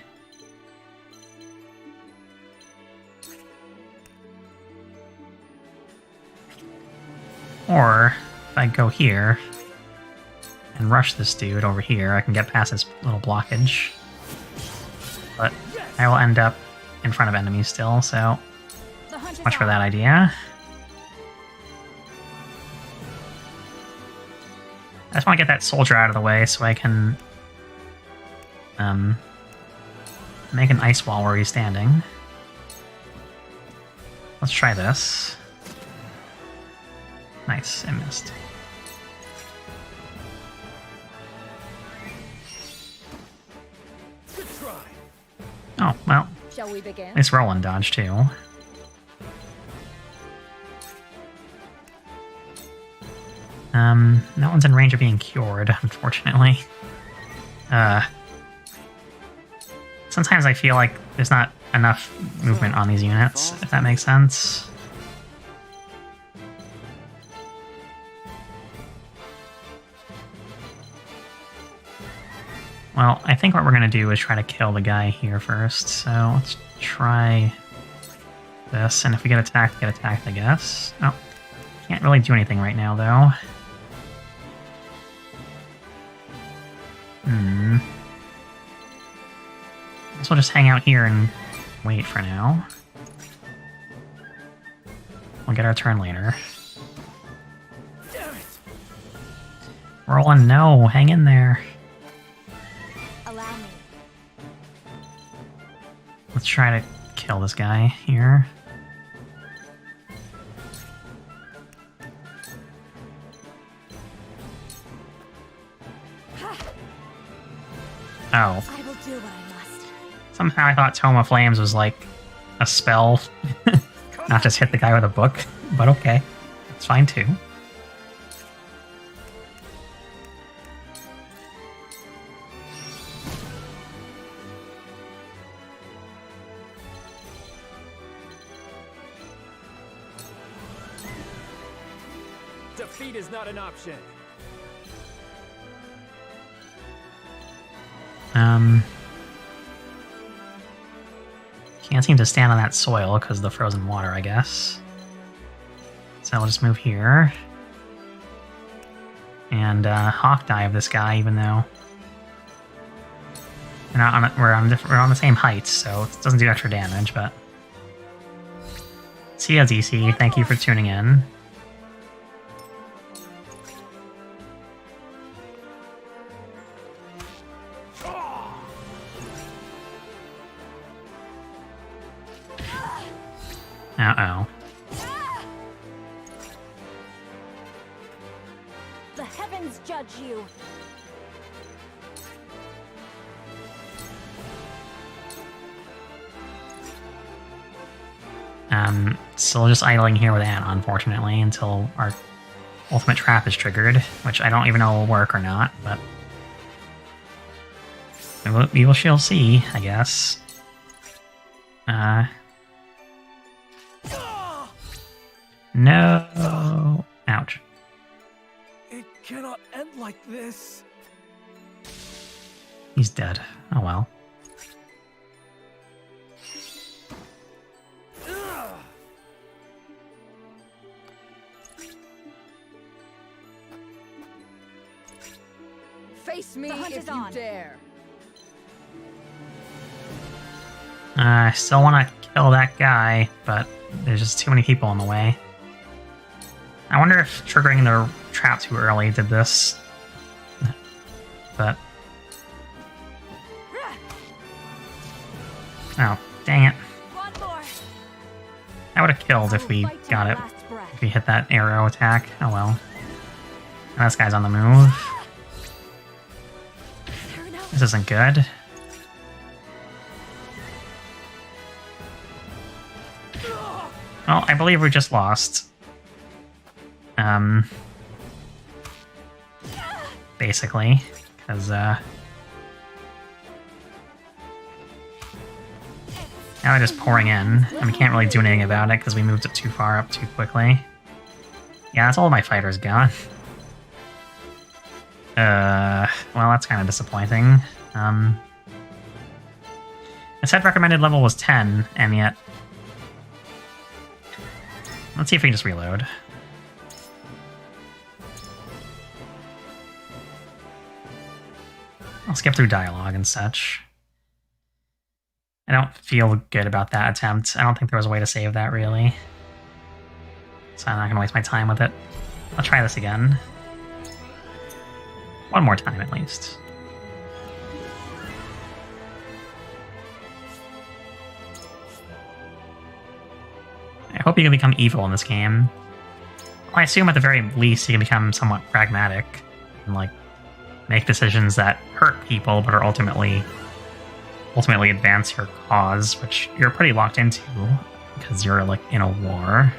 Or, if I go here and rush this dude over here, I can get past this little blockage. But I will end up in front of enemies still, so much for that idea. I just want to get that soldier out of the way so I can make an ice wall where he's standing. Let's try this. Nice, I missed. Good try. Oh, well. Shall we begin? Nice Roland dodge, too. No one's in range of being cured, unfortunately. Sometimes I feel like there's not enough movement on these units, if that makes sense. Well, I think what we're going to do is try to kill the guy here first, so let's try this, and if we get attacked, I guess. Oh, can't really do anything right now, though. Guess we'll just hang out here and wait for now. We'll get our turn later. Roland, no, hang in there. Allow me. Let's try to kill this guy here. Oh. I will do what I must. Somehow I thought Tome of Flames was like a spell, not just hit the guy with a book, but okay. It's fine too. Defeat is not an option. Can't seem to stand on that soil because of the frozen water, I guess. So I'll just move here. And hawk dive this guy, even though we're on the same height, so it doesn't do extra damage. But see ya, ZC. Thank you for tuning in. Uh-oh. The heavens judge you. Still just idling here with Anna, unfortunately, until our ultimate trap is triggered, which I don't even know will work or not, but we shall see, I guess. No! Ouch. It cannot end like this. He's dead. Oh well. Face me if you dare. I still want to kill that guy, but there's just too many people in the way. I wonder if triggering the trap too early did this. But... oh, dang it. I would have killed if we got it. If we hit that arrow attack. Oh well. And this guy's on the move. This isn't good. Well, I believe we just lost. Basically, because, now they're just pouring in, and we can't really do anything about it because we moved it too far up too quickly. Yeah, that's all my fighters gone. Well, that's kind of disappointing. I said recommended level was 10, and yet... let's see if we can just reload. I'll skip through dialogue and such. I don't feel good about that attempt. I don't think there was a way to save that, really. So I'm not going to waste my time with it. I'll try this again. One more time, at least. I hope you can become evil in this game. Well, I assume at the very least you can become somewhat pragmatic and, like, make decisions that hurt people but are ultimately advance your cause, which you're pretty locked into because you're, like, in a war.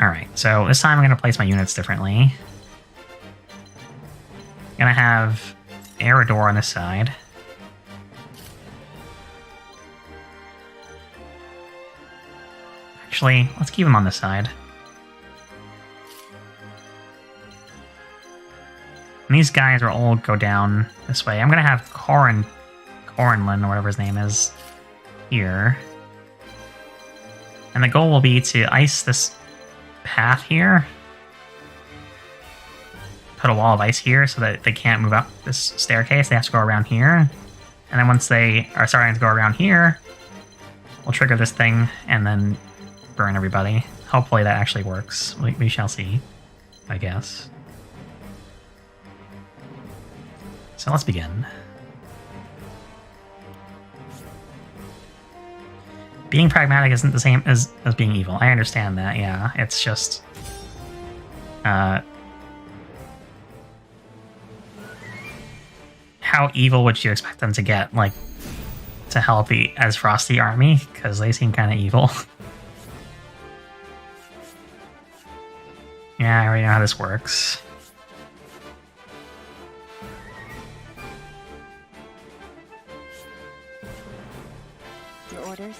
Alright, so this time I'm going to place my units differently. Gonna have Eredor on this side. Actually, let's keep him on this side. And these guys will all go down this way. I'm gonna have Corrinlin, or whatever his name is, here. And the goal will be to ice this path here. Put a wall of ice here so that they can't move up this staircase. They have to go around here. And then once they are starting to go around here, we'll trigger this thing and then burn everybody. Hopefully that actually works. We shall see, I guess. So let's begin. Being pragmatic isn't the same as being evil. I understand that, yeah. It's just... how evil would you expect them to get, like, to help the Azfrosti army? Because they seem kind of evil. Yeah, I already know how this works. Your orders?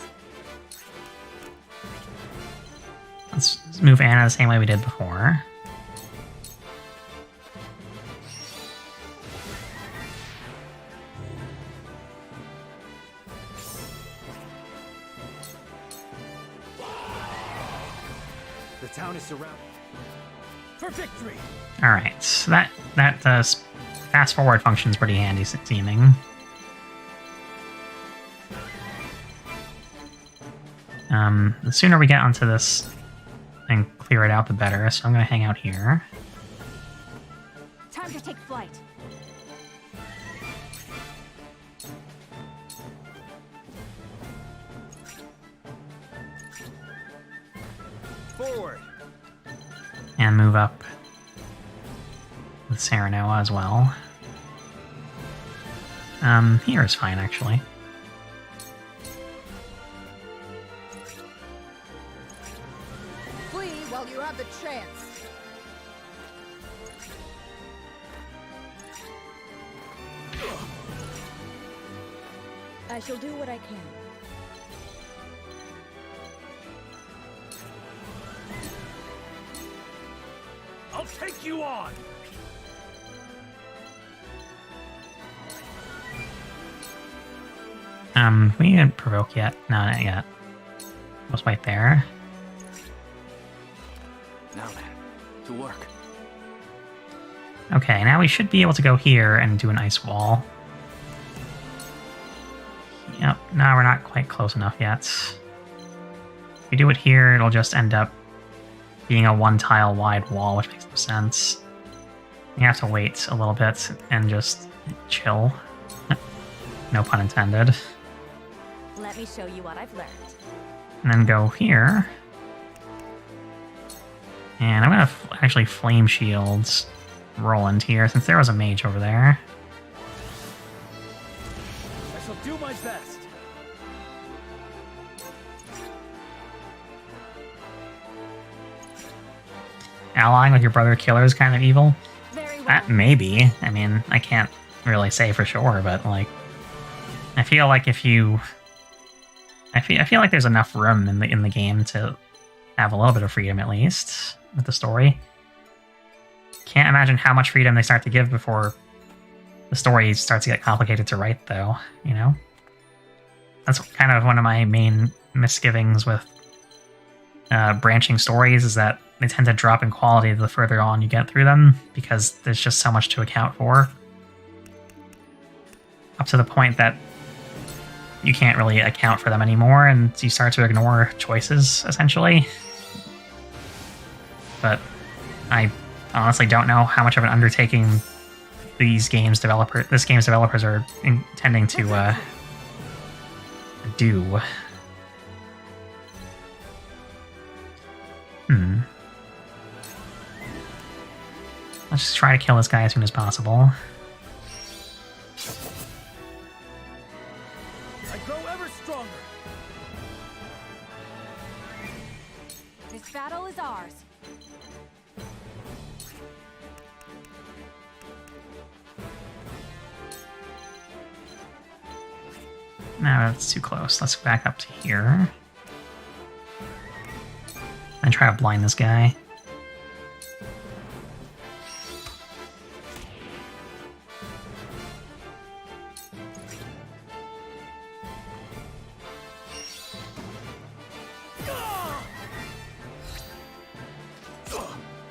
Let's move Anna the same way we did before. The town is surrounded. For victory! Alright, so that fast forward function's pretty handy seeming. The sooner we get onto this and clear it out, the better, so I'm gonna hang out here. Time to take flight. Forward! And move up with Serenoa as well. Here is fine, actually. Flee while you have the chance. I shall do what I can. I'll take you on! We didn't provoke yet. No, not yet. Let's wait there. Now then, to work. Okay, now we should be able to go here and do an ice wall. Yep, no, we're not quite close enough yet. If we do it here, it'll just end up being a one-tile wide wall, which makes no sense. You have to wait a little bit and just chill. No pun intended. Let me show you what I've learned. And then go here. And I'm gonna actually flame shields Roland here, since there was a mage over there. I shall do my best. Allying with your brother killer is kind of evil. Maybe. I mean, I can't really say for sure, but like, I feel like if you, I feel like there's enough room in the game to have a little bit of freedom at least with the story. Can't imagine how much freedom they start to give before the story starts to get complicated to write, though. You know, that's kind of one of my main misgivings with branching stories, is that they tend to drop in quality the further on you get through them, because there's just so much to account for. Up to the point that you can't really account for them anymore, and you start to ignore choices, essentially. But I honestly don't know how much of an undertaking this game's developers are intending to do. Let's just try to kill this guy as soon as possible. I grow ever stronger. This battle is ours. No, that's too close. Let's back up to here. And try to blind this guy.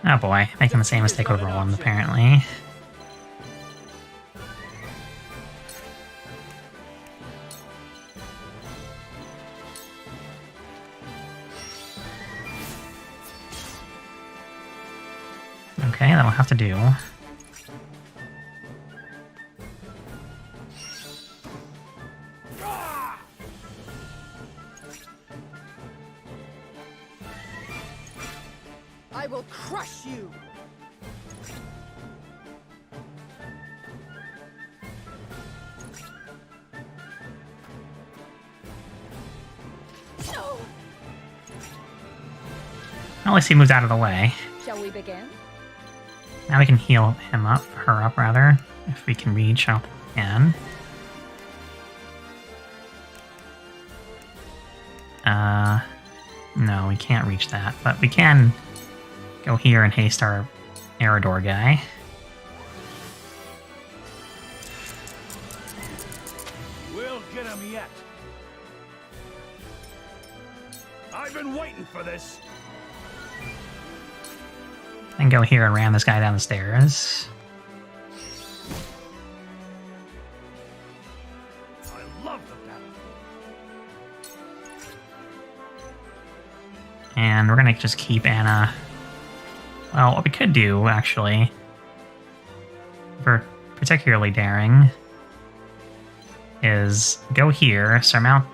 Oh boy, making the same mistake with Roland, apparently. Okay, that'll have to do. I will crush you! No! At least he moved out of the way. Shall we begin? Now we can heal him up, her up rather, if we can reach up again. No, we can't reach that, but we can go here and haste our Eredor guy. We'll get him yet. I've been waiting for this. And go here and ram this guy down the stairs. I love the battle. And we're gonna just keep Anna. Well, what we could do, actually, if we're particularly daring, is go here, surmount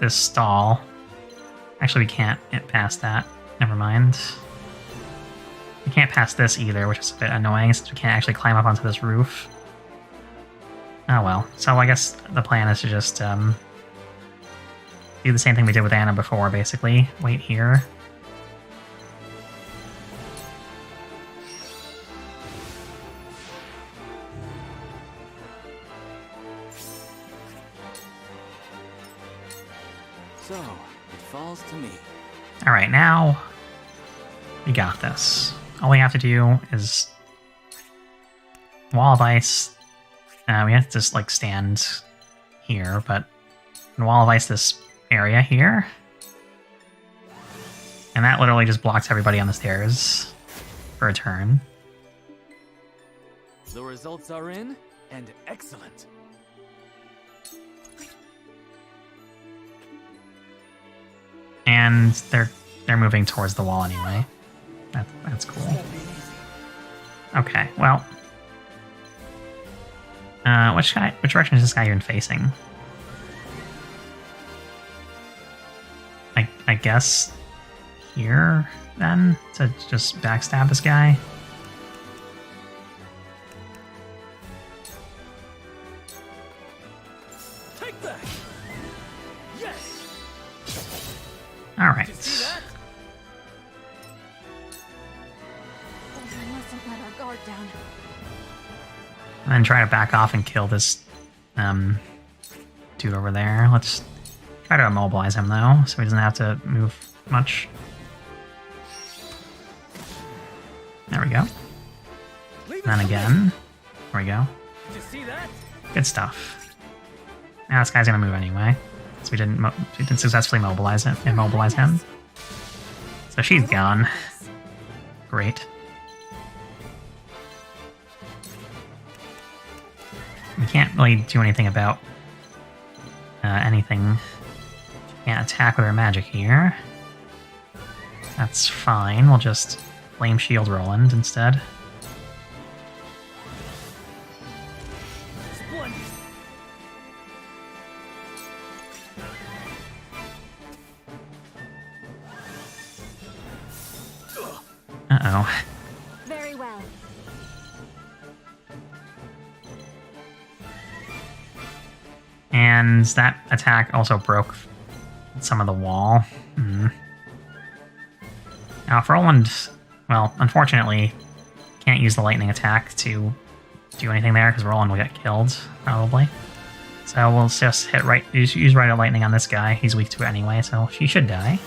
this stall. Actually, we can't get past that. Never mind. We can't pass this either, which is a bit annoying since we can't actually climb up onto this roof. Oh well. So I guess the plan is to just do the same thing we did with Anna before, basically. Wait here. So, it falls to me. Alright, now we got this. All we have to do is wall of ice. We have to just like stand here, but wall of ice this area here. And that literally just blocks everybody on the stairs for a turn. The results are in, and excellent. And they're moving towards the wall anyway. That's cool. Okay, well. Which direction is this guy even facing? I guess here, then? To just backstab this guy? Take that! Yes! Alright. We mustn't let our guard down. And then try to back off and kill this dude over there. Let's try to immobilize him, though, so he doesn't have to move much. There we go. And then again. There we go. Did you see that? Good stuff. Now this guy's gonna move anyway. So we didn't successfully immobilize him. So she's gone. Great. We can't really do anything about anything. Can't attack with our magic here. That's fine. We'll just Flame Shield Roland instead. Splendid. Uh-oh. Very well. And that attack also broke some of the wall. Now, if Roland, well, unfortunately, can't use the lightning attack to do anything there because Roland will get killed, probably. So we'll just hit use Rite of Lightning on this guy. He's weak to it anyway, so she should die.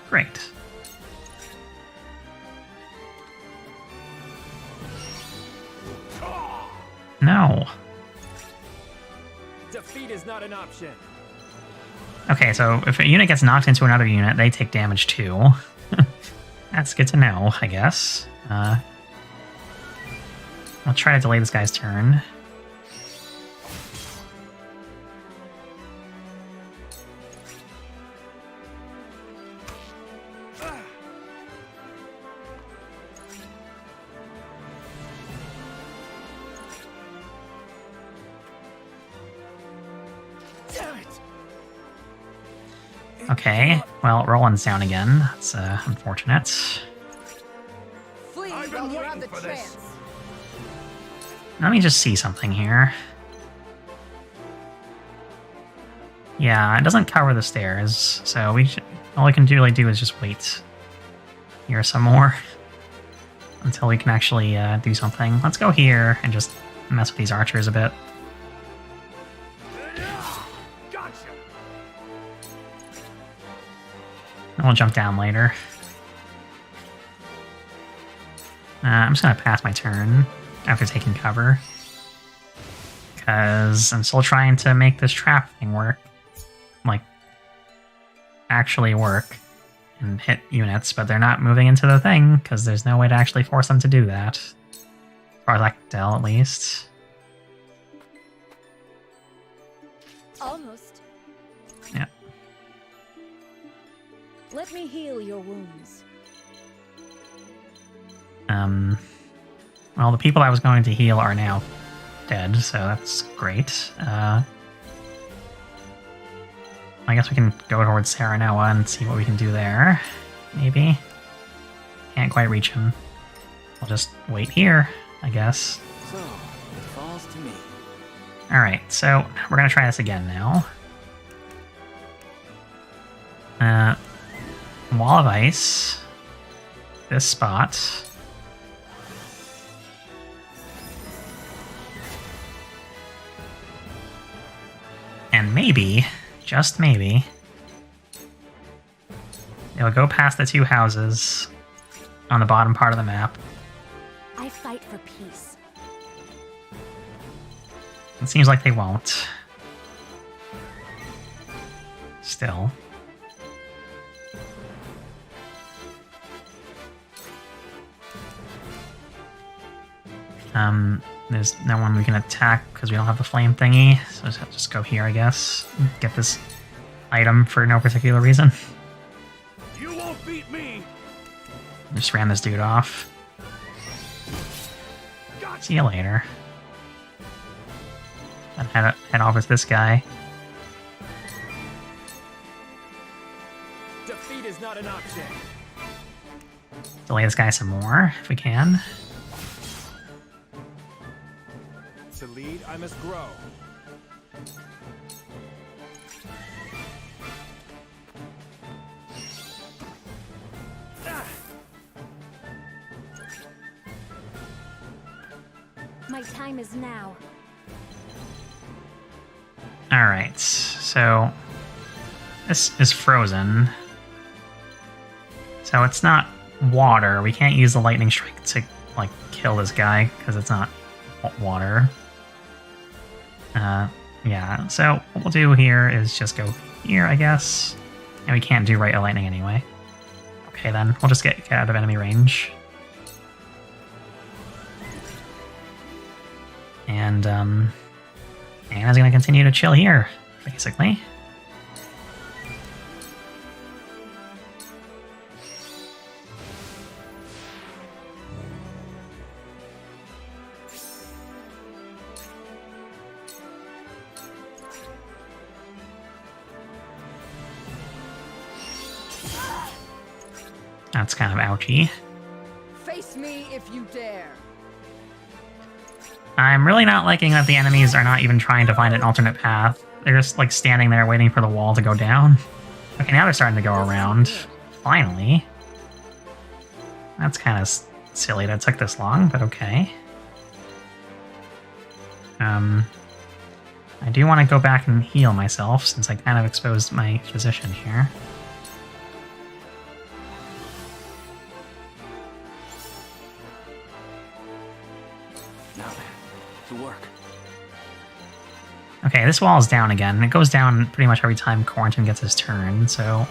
Great. No. Defeat is not an option. Okay, so if a unit gets knocked into another unit, they take damage too. That's good to know, I guess. I'll try to delay this guy's turn. Okay, well, Roland's down again. That's unfortunate. I've been waiting for this. Let me just see something here. Yeah, it doesn't cover the stairs, so all we can really do is just wait here some more until we can actually do something. Let's go here and just mess with these archers a bit. And we'll jump down later. I'm just going to pass my turn after taking cover. Because I'm still trying to make this trap thing work. Like, actually work. And hit units, but they're not moving into the thing, because there's no way to actually force them to do that. As far as I can tell, at least. Almost. Yeah. Let me heal your wounds. Well, the people I was going to heal are now dead, so that's great. I guess we can go towards Serenoa and see what we can do there. Maybe. Can't quite reach him. We'll just wait here, I guess. So, it falls to me. Alright, so we're gonna try this again now. Wall of Ice. This spot. And maybe, just maybe, it'll go past the two houses on the bottom part of the map. I fight for peace. It seems like they won't. Still. There's no one we can attack because we don't have the flame thingy, so just go here, I guess. Get this item for no particular reason. You won't beat me. Just ran this dude off. See you later. And head off with this guy. Defeat is not an option. Delay this guy some more, if we can. To lead, I must grow. My time is now. Alright, so this is frozen. So it's not water. We can't use the lightning strike to like kill this guy because it's not water. Yeah, so what we'll do here is just go here, I guess. And we can't do Rite of Lightning anyway. Okay, then. We'll just get out of enemy range. And, Anna's gonna continue to chill here, basically. That's kind of ouchy. Face me if you dare. I'm really not liking that the enemies are not even trying to find an alternate path. They're just like standing there waiting for the wall to go down. Okay, now they're starting to go around. Finally. That's kind of silly that it took this long, but okay. I do want to go back and heal myself since I kind of exposed my position here. Now then, to work. Okay, this wall is down again. It goes down pretty much every time Corrington gets his turn, so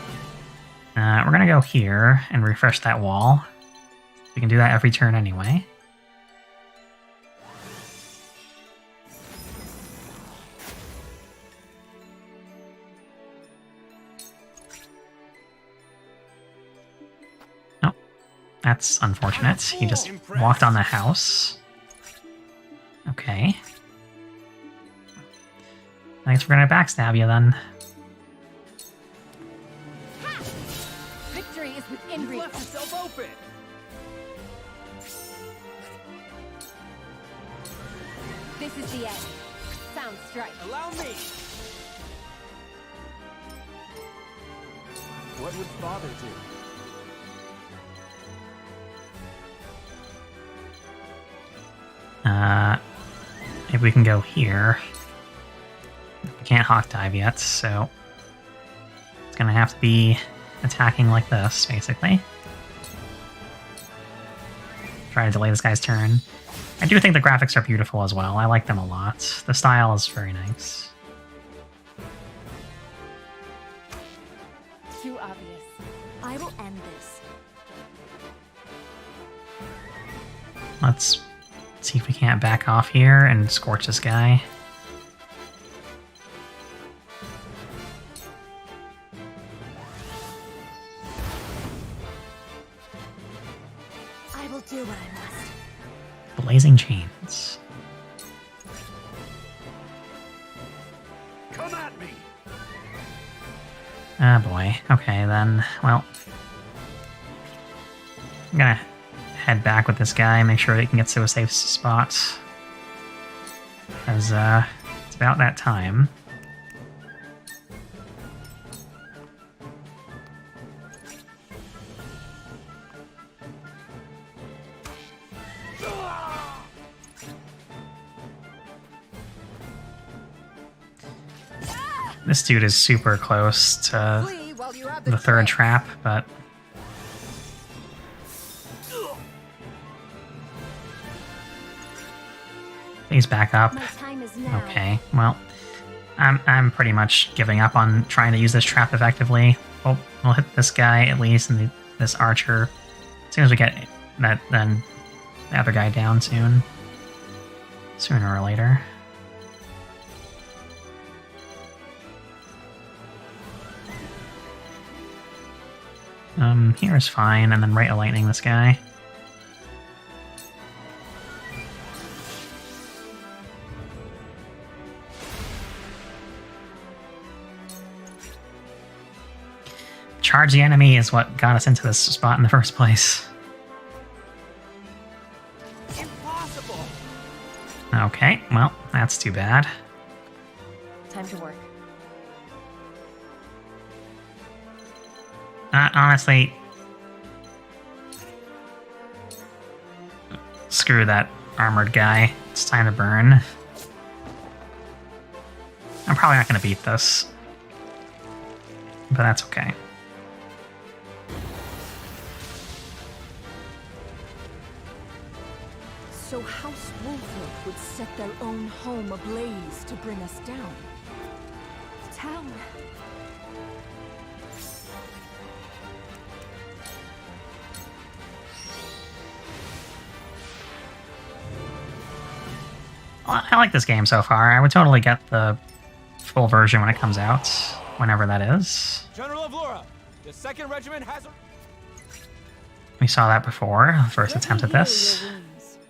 we're gonna go here and refresh that wall. We can do that every turn anyway. Oh, that's unfortunate. He just walked on the house. Okay. I guess we're gonna backstab you then. Victory is within reach. Left yourself open. This is the end. Sound strike. Allow me. What would Father do? Maybe we can go here. We can't hawk dive yet, so it's gonna have to be attacking like this, basically. Try to delay this guy's turn. I do think the graphics are beautiful as well. I like them a lot. The style is very nice. Too obvious. I will end this. Let's see if we can't back off here and scorch this guy. I will do what I must. Blazing chains. Come at me. Ah, boy. Okay, then. Well, I'm gonna head back with this guy, make sure he can get to a safe spot. Because, it's about that time. This dude is super close to the third trap, but he's back up. Okay, well, I'm pretty much giving up on trying to use this trap effectively. Well, we'll hit this guy at least, and this archer. As soon as we get that, then the other guy down soon. Sooner or later. Here's fine, and then Rite of Lightning this guy. Charge the enemy is what got us into this spot in the first place. Impossible. Okay, well, that's too bad. Time to work. Honestly, screw that armored guy. It's time to burn. I'm probably not going to beat this, but that's okay. So House Wolfwood would set their own home ablaze to bring us down. The town. I like this game so far. I would totally get the full version when it comes out, whenever that is. General of Laura, the 2nd Regiment has... We saw that before, first attempt at this.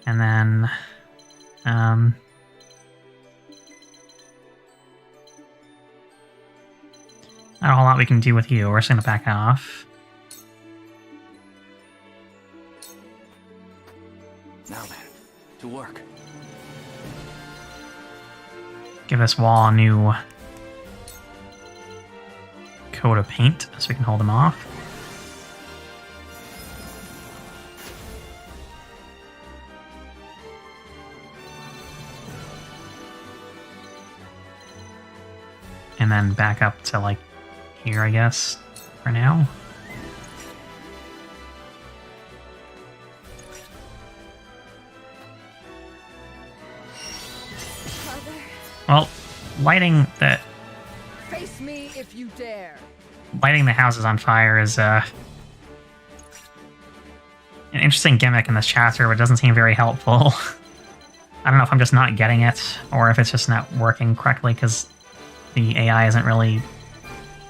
And then, not a whole lot we can do with you. We're just going to back off. Now then, to work. Give this wall a new coat of paint so we can hold them off. And then back up to, like, here, I guess, for now. Well, lighting the Face me if you dare. lighting the houses on fire is an interesting gimmick in this chapter, but it doesn't seem very helpful. I don't know if I'm just not getting it, or if it's just not working correctly because the AI isn't really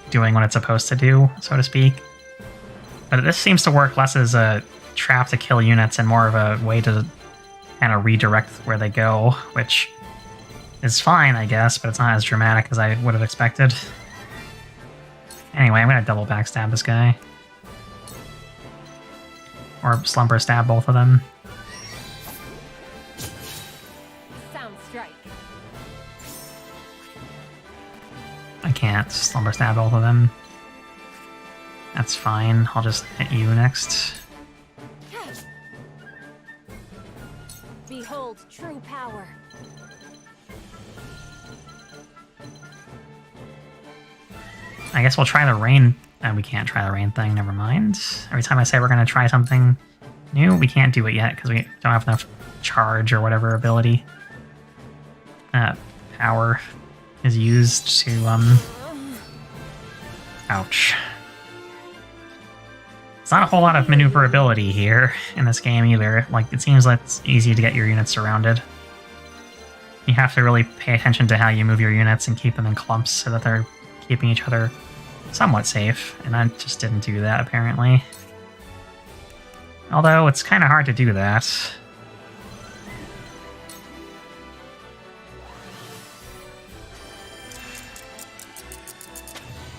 doing what it's supposed to do, so to speak. But this seems to work less as a trap to kill units and more of a way to kind of redirect where they go, which is fine, I guess, but it's not as dramatic as I would have expected. Anyway, I'm going to double backstab this guy. Or slumber stab both of them. Sound strike. I can't slumber stab both of them. That's fine. I'll just hit you next. Behold true power. I guess we'll try the rain. We can't try the rain thing, never mind. Every time I say we're going to try something new, we can't do it yet because we don't have enough charge or whatever ability. Power is used to, ouch. It's not a whole lot of maneuverability here in this game either. Like, it seems like it's easy to get your units surrounded. You have to really pay attention to how you move your units and keep them in clumps so that they're keeping each other somewhat safe, and I just didn't do that, apparently. Although, it's kind of hard to do that.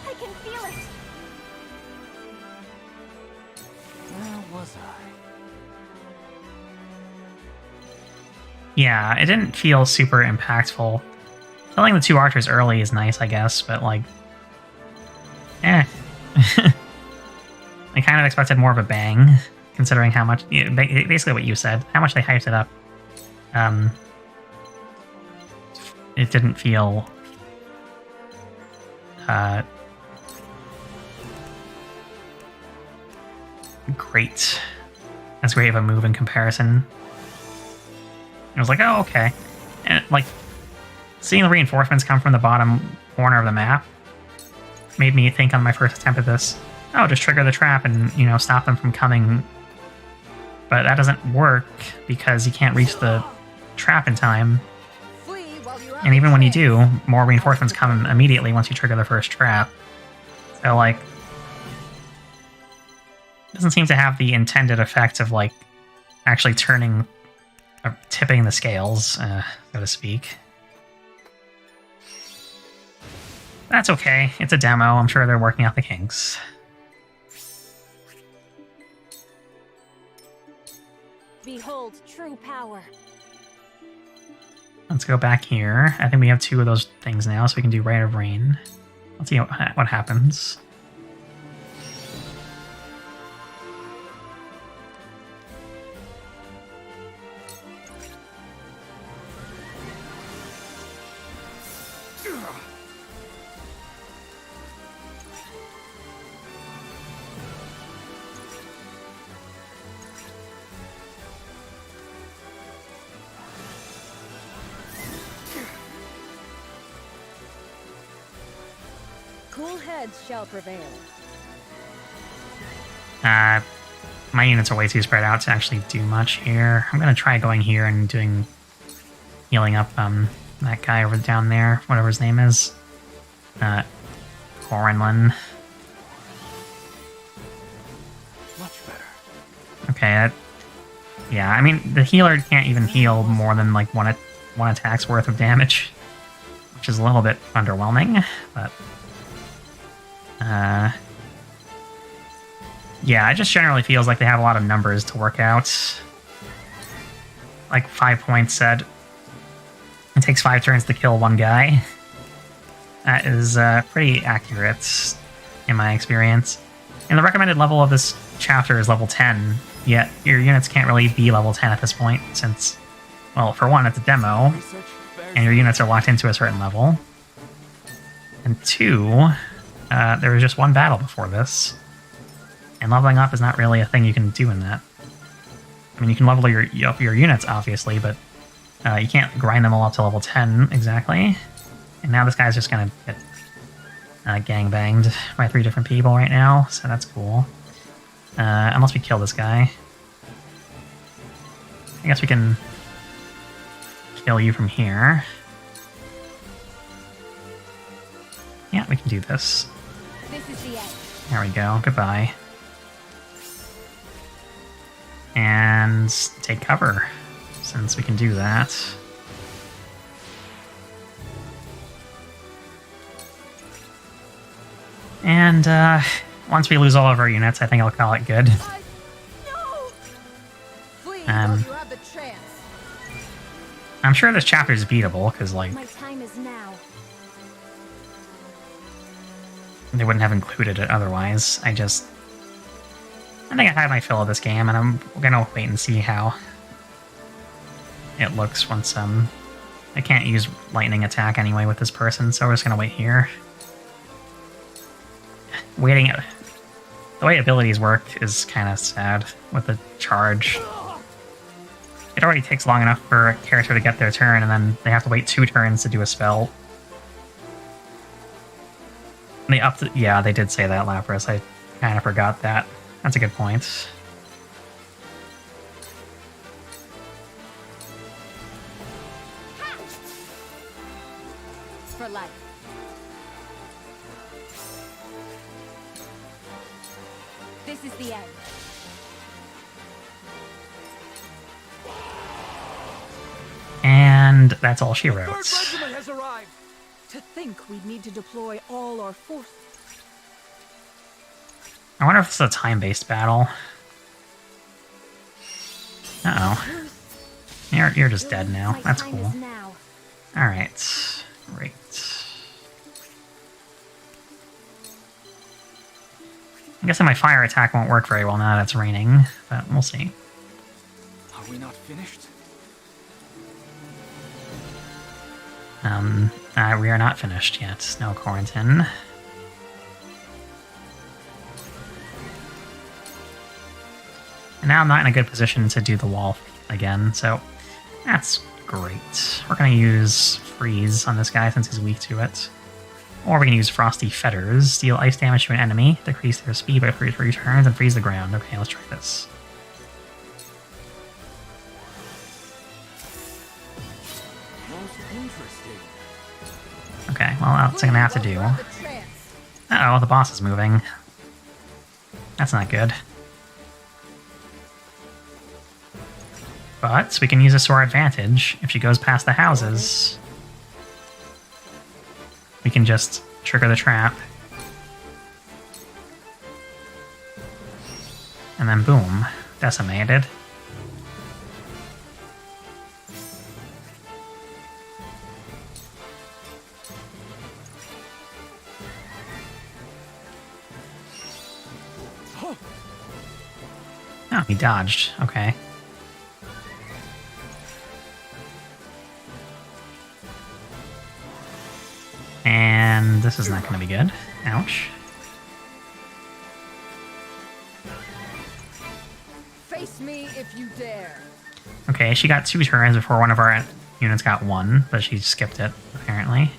I can feel it. Where was I? Yeah, it didn't feel super impactful. Killing the two archers early is nice, I guess, but, like, I kind of expected more of a bang, considering how much, basically what you said, how much they hyped it up. It didn't feel great, as great of a move in comparison. I was like, oh, okay. And, like, seeing the reinforcements come from the bottom corner of the map made me think on my first attempt at this, oh, just trigger the trap and, you know, stop them from coming. But that doesn't work because you can't reach the trap in time. And even when you do, more reinforcements come immediately once you trigger the first trap. So, like, it doesn't seem to have the intended effect of, like, actually turning, or tipping the scales, so to speak. That's okay. It's a demo. I'm sure they're working out the kinks. Behold true power. Let's go back here. I think we have two of those things now, so we can do Rite of Rain. Let's see what happens. Cool heads shall prevail. My units are way too spread out to actually do much here. I'm gonna try going here and healing up that guy over down there, whatever his name is. Corinlin. Much better. Okay, yeah, I mean, the healer can't even heal more than, like, one attack's worth of damage, which is a little bit underwhelming, but yeah, it just generally feels like they have a lot of numbers to work out. Like 5 points said, it takes 5 turns to kill one guy. That is pretty accurate. in my experience. And the recommended level of this chapter is level 10, yet your units can't really be level 10 at this point since, well, for one, it's a demo, and your units are locked into a certain level. And two, there was just one battle before this, and leveling up is not really a thing you can do in that. I mean, you can level up your units, obviously, but you can't grind them all up to level 10 exactly. And now this guy's just gonna get gangbanged by 3 different people right now, so that's cool. Unless we kill this guy. I guess we can kill you from here. Yeah, we can do this. This is the end. There we go. Goodbye. And take cover, since we can do that. And once we lose all of our units, I think I'll call it good. I'm sure this chapter is beatable, because, like, My time is now. they wouldn't have included it otherwise. I think I had my fill of this game, and I'm gonna wait and see how it looks once, I can't use lightning attack anyway with this person, so we're just gonna wait here. The way abilities work is kind of sad with the charge. It already takes long enough for a character to get their turn, and then they have to wait 2 turns to do a spell. Yeah, they did say that, Lapras. I kind of forgot that. That's a good point. For life. This is the end. And that's all she wrote. Regiment has arrived. To think we'd need to deploy all our forces. I wonder if it's a time-based battle. Uh-oh. You're just dead now. That's cool. Alright. Great. I'm guessing my fire attack won't work very well now that it's raining, but we'll see. Are we not finished? We are not finished yet. Snow Quarantine. And now I'm not in a good position to do the wall again, so that's great. We're going to use Freeze on this guy since he's weak to it. Or we can use Frosty Fetters, deal ice damage to an enemy, decrease their speed by 3 turns, and freeze the ground. Okay, let's try this. Okay, well, that's what I'm gonna have to do. Uh-oh, the boss is moving. That's not good. But we can use this to our advantage. If she goes past the houses, we can just trigger the trap. And then boom, decimated. Oh, he dodged. Okay. And this is not going to be good. Ouch. Face me if you dare. Okay, she got 2 turns before one of our units got 1, but she skipped it, apparently.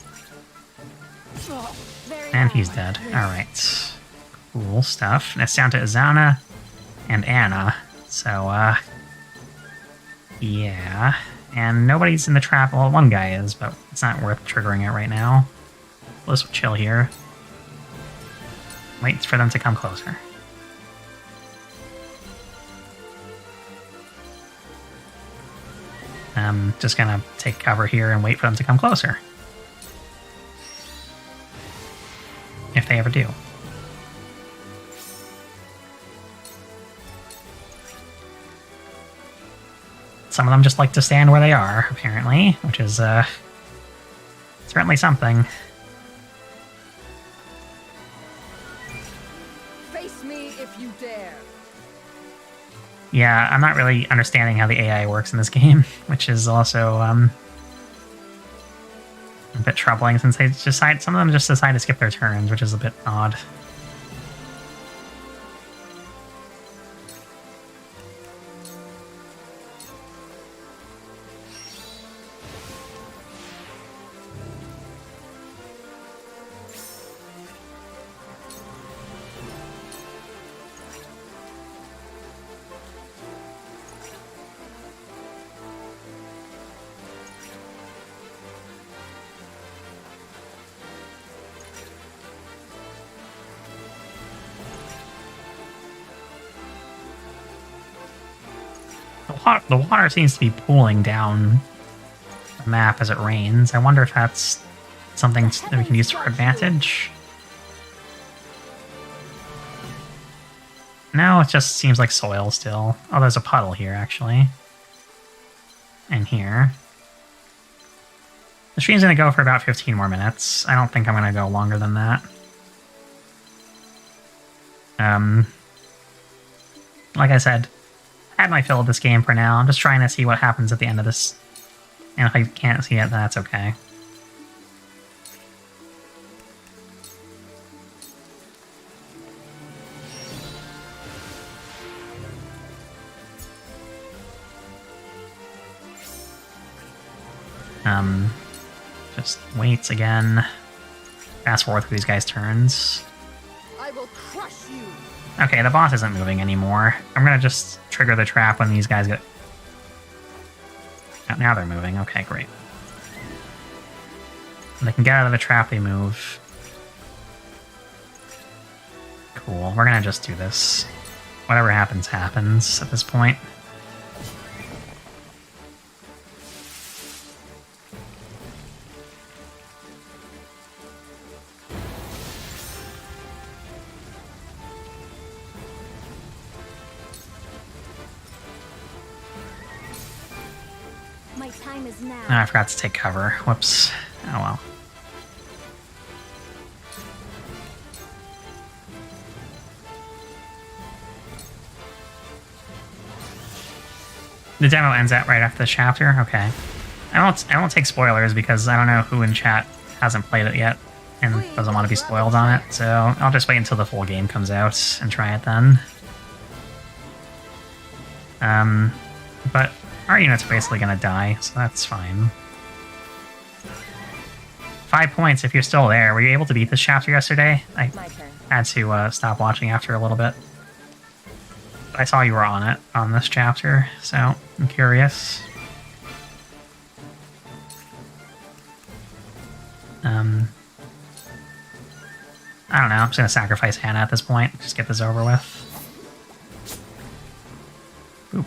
And he's dead. Alright. Cool stuff. And it's down to Izana and Anna. So, yeah. And nobody's in the trap. Well, one guy is, but it's not worth triggering it right now. Let's chill here. Wait for them to come closer. I'm just gonna take cover here and wait for them to come closer. If they ever do. Some of them just like to stand where they are, apparently, which is, certainly something. you dare. Yeah, I'm not really understanding how the AI works in this game, which is also a bit troubling since they decide some of them just decide to skip their turns, which is a bit odd. The water seems to be pooling down the map as it rains. I wonder if that's something that we can use to our advantage. No, it just seems like soil still. Oh, there's a puddle here, actually. And here. The stream's going to go for about 15 more minutes. I don't think I'm going to go longer than that. Like I said, I had my fill of this game for now. I'm just trying to see what happens at the end of this. And if I can't see it, then that's okay. Just waits again. Fast forward through these guys' turns. I will crush you. Okay, the boss isn't moving anymore. I'm gonna just trigger the trap when these guys get... Oh, now they're moving. Okay, great. When they can get out of the trap, they move. Cool. We're gonna just do this. Whatever happens, happens at this point. My time is now. Oh, I forgot to take cover. Whoops. Oh well. The demo ends at right after the chapter? Okay. I won't take spoilers because I don't know who in chat hasn't played it yet and doesn't want to be spoiled on it, so I'll just wait until the full game comes out and try it then. But our unit's basically gonna die, so that's fine. 5 points if you're still there. Were you able to beat this chapter yesterday? I had to stop watching after a little bit. But I saw you were on it, on this chapter, so I'm curious. I don't know, I'm just gonna sacrifice Hannah at this point. Just get this over with. Boop.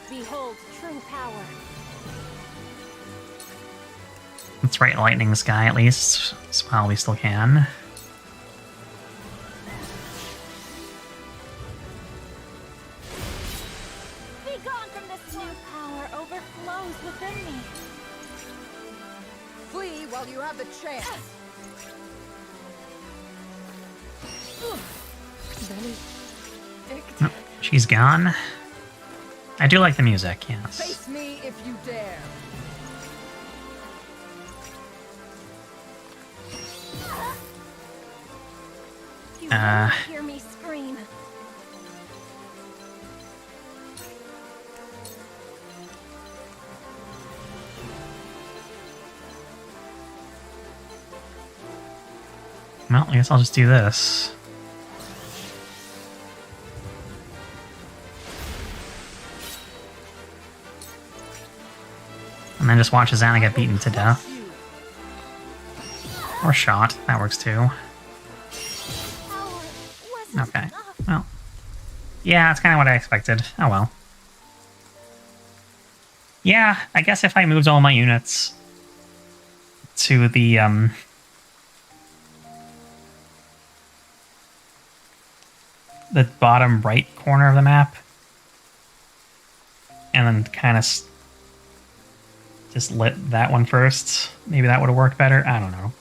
Behold true power. Let's right lightning this guy at least, while we still can. Be gone from this new power overflows within me. Flee while you have the chance. Nope, she's gone. I do like the music, yes. Face me if you dare. You won't hear me scream. Well, I guess I'll just do this. And then just watch Zana get beaten to death. Or shot. That works too. Okay. Well. Yeah, that's kind of what I expected. Oh well. Yeah, I guess if I moved all my units to the, the bottom right corner of the map, and then kind of just lit that one first. Maybe that would have worked better. I don't know.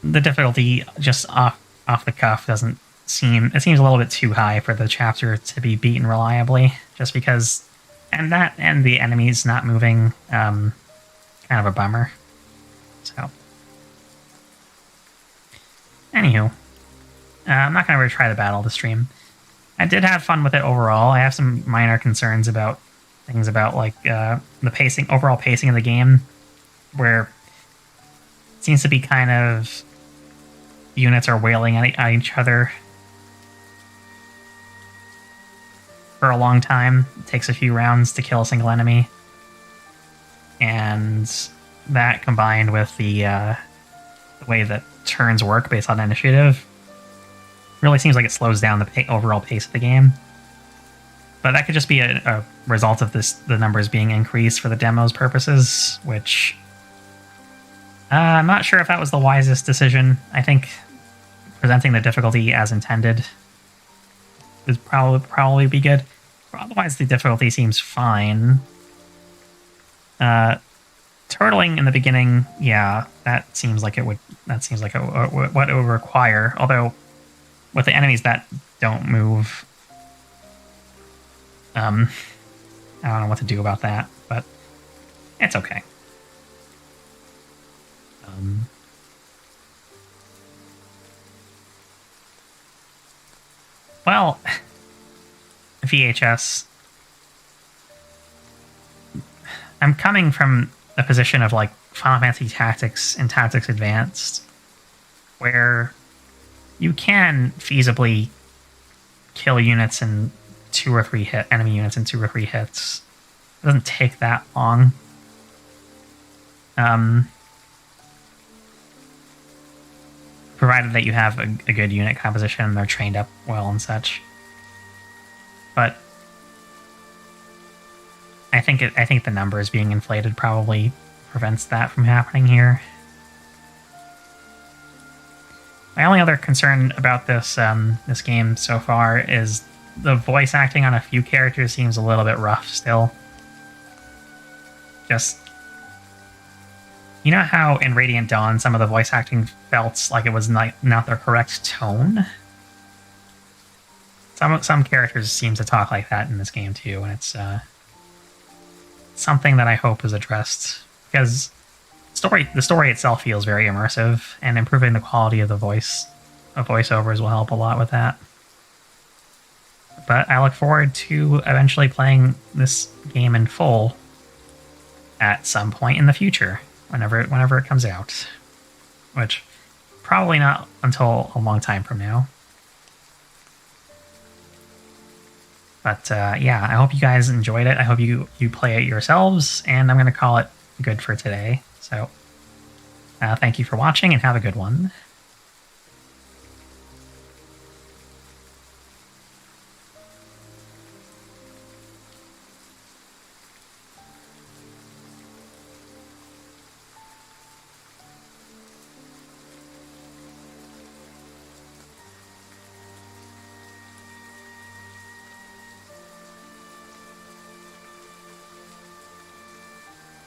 The difficulty just off the cuff doesn't seem... It seems a little bit too high for the chapter to be beaten reliably, just because... And the enemies not moving, kind of a bummer. So... Anywho, I'm not going to retry the battle this stream. I did have fun with it overall. I have some minor concerns about things about, like, the overall pacing of the game, where it seems to be kind of... Units are wailing at each other for a long time. It takes a few rounds to kill a single enemy. And that, combined with the way that turns work based on initiative, really seems like it slows down the overall pace of the game. But that could just be a result of the numbers being increased for the demo's purposes, which I'm not sure if that was the wisest decision. I think presenting the difficulty as intended would probably be good. Otherwise, the difficulty seems fine. Turtling in the beginning, yeah, that seems like it would. That seems like what it would require. Although, with the enemies that don't move, I don't know what to do about that, but it's okay. Well, VHS. I'm coming from a position of, like, Final Fantasy Tactics and Tactics Advanced, where you can feasibly kill units in 2 or 3 enemy units in 2 or 3 hits. It doesn't take that long. Provided that you have a good unit composition and they're trained up well and such. But I think the numbers being inflated probably prevents that from happening here. My only other concern about this this game so far is the voice acting on a few characters seems a little bit rough still. Just, you know how in Radiant Dawn some of the voice acting felt like it was not their correct tone? Some characters seem to talk like that in this game too, and it's something that I hope is addressed, because the story itself feels very immersive, and improving the quality of the voiceovers will help a lot with that. But I look forward to eventually playing this game in full at some point in the future, whenever it comes out, which probably not until a long time from now. But yeah, I hope you guys enjoyed it. I hope you play it yourselves, and I'm going to call it good for today. So thank you for watching, and have a good one.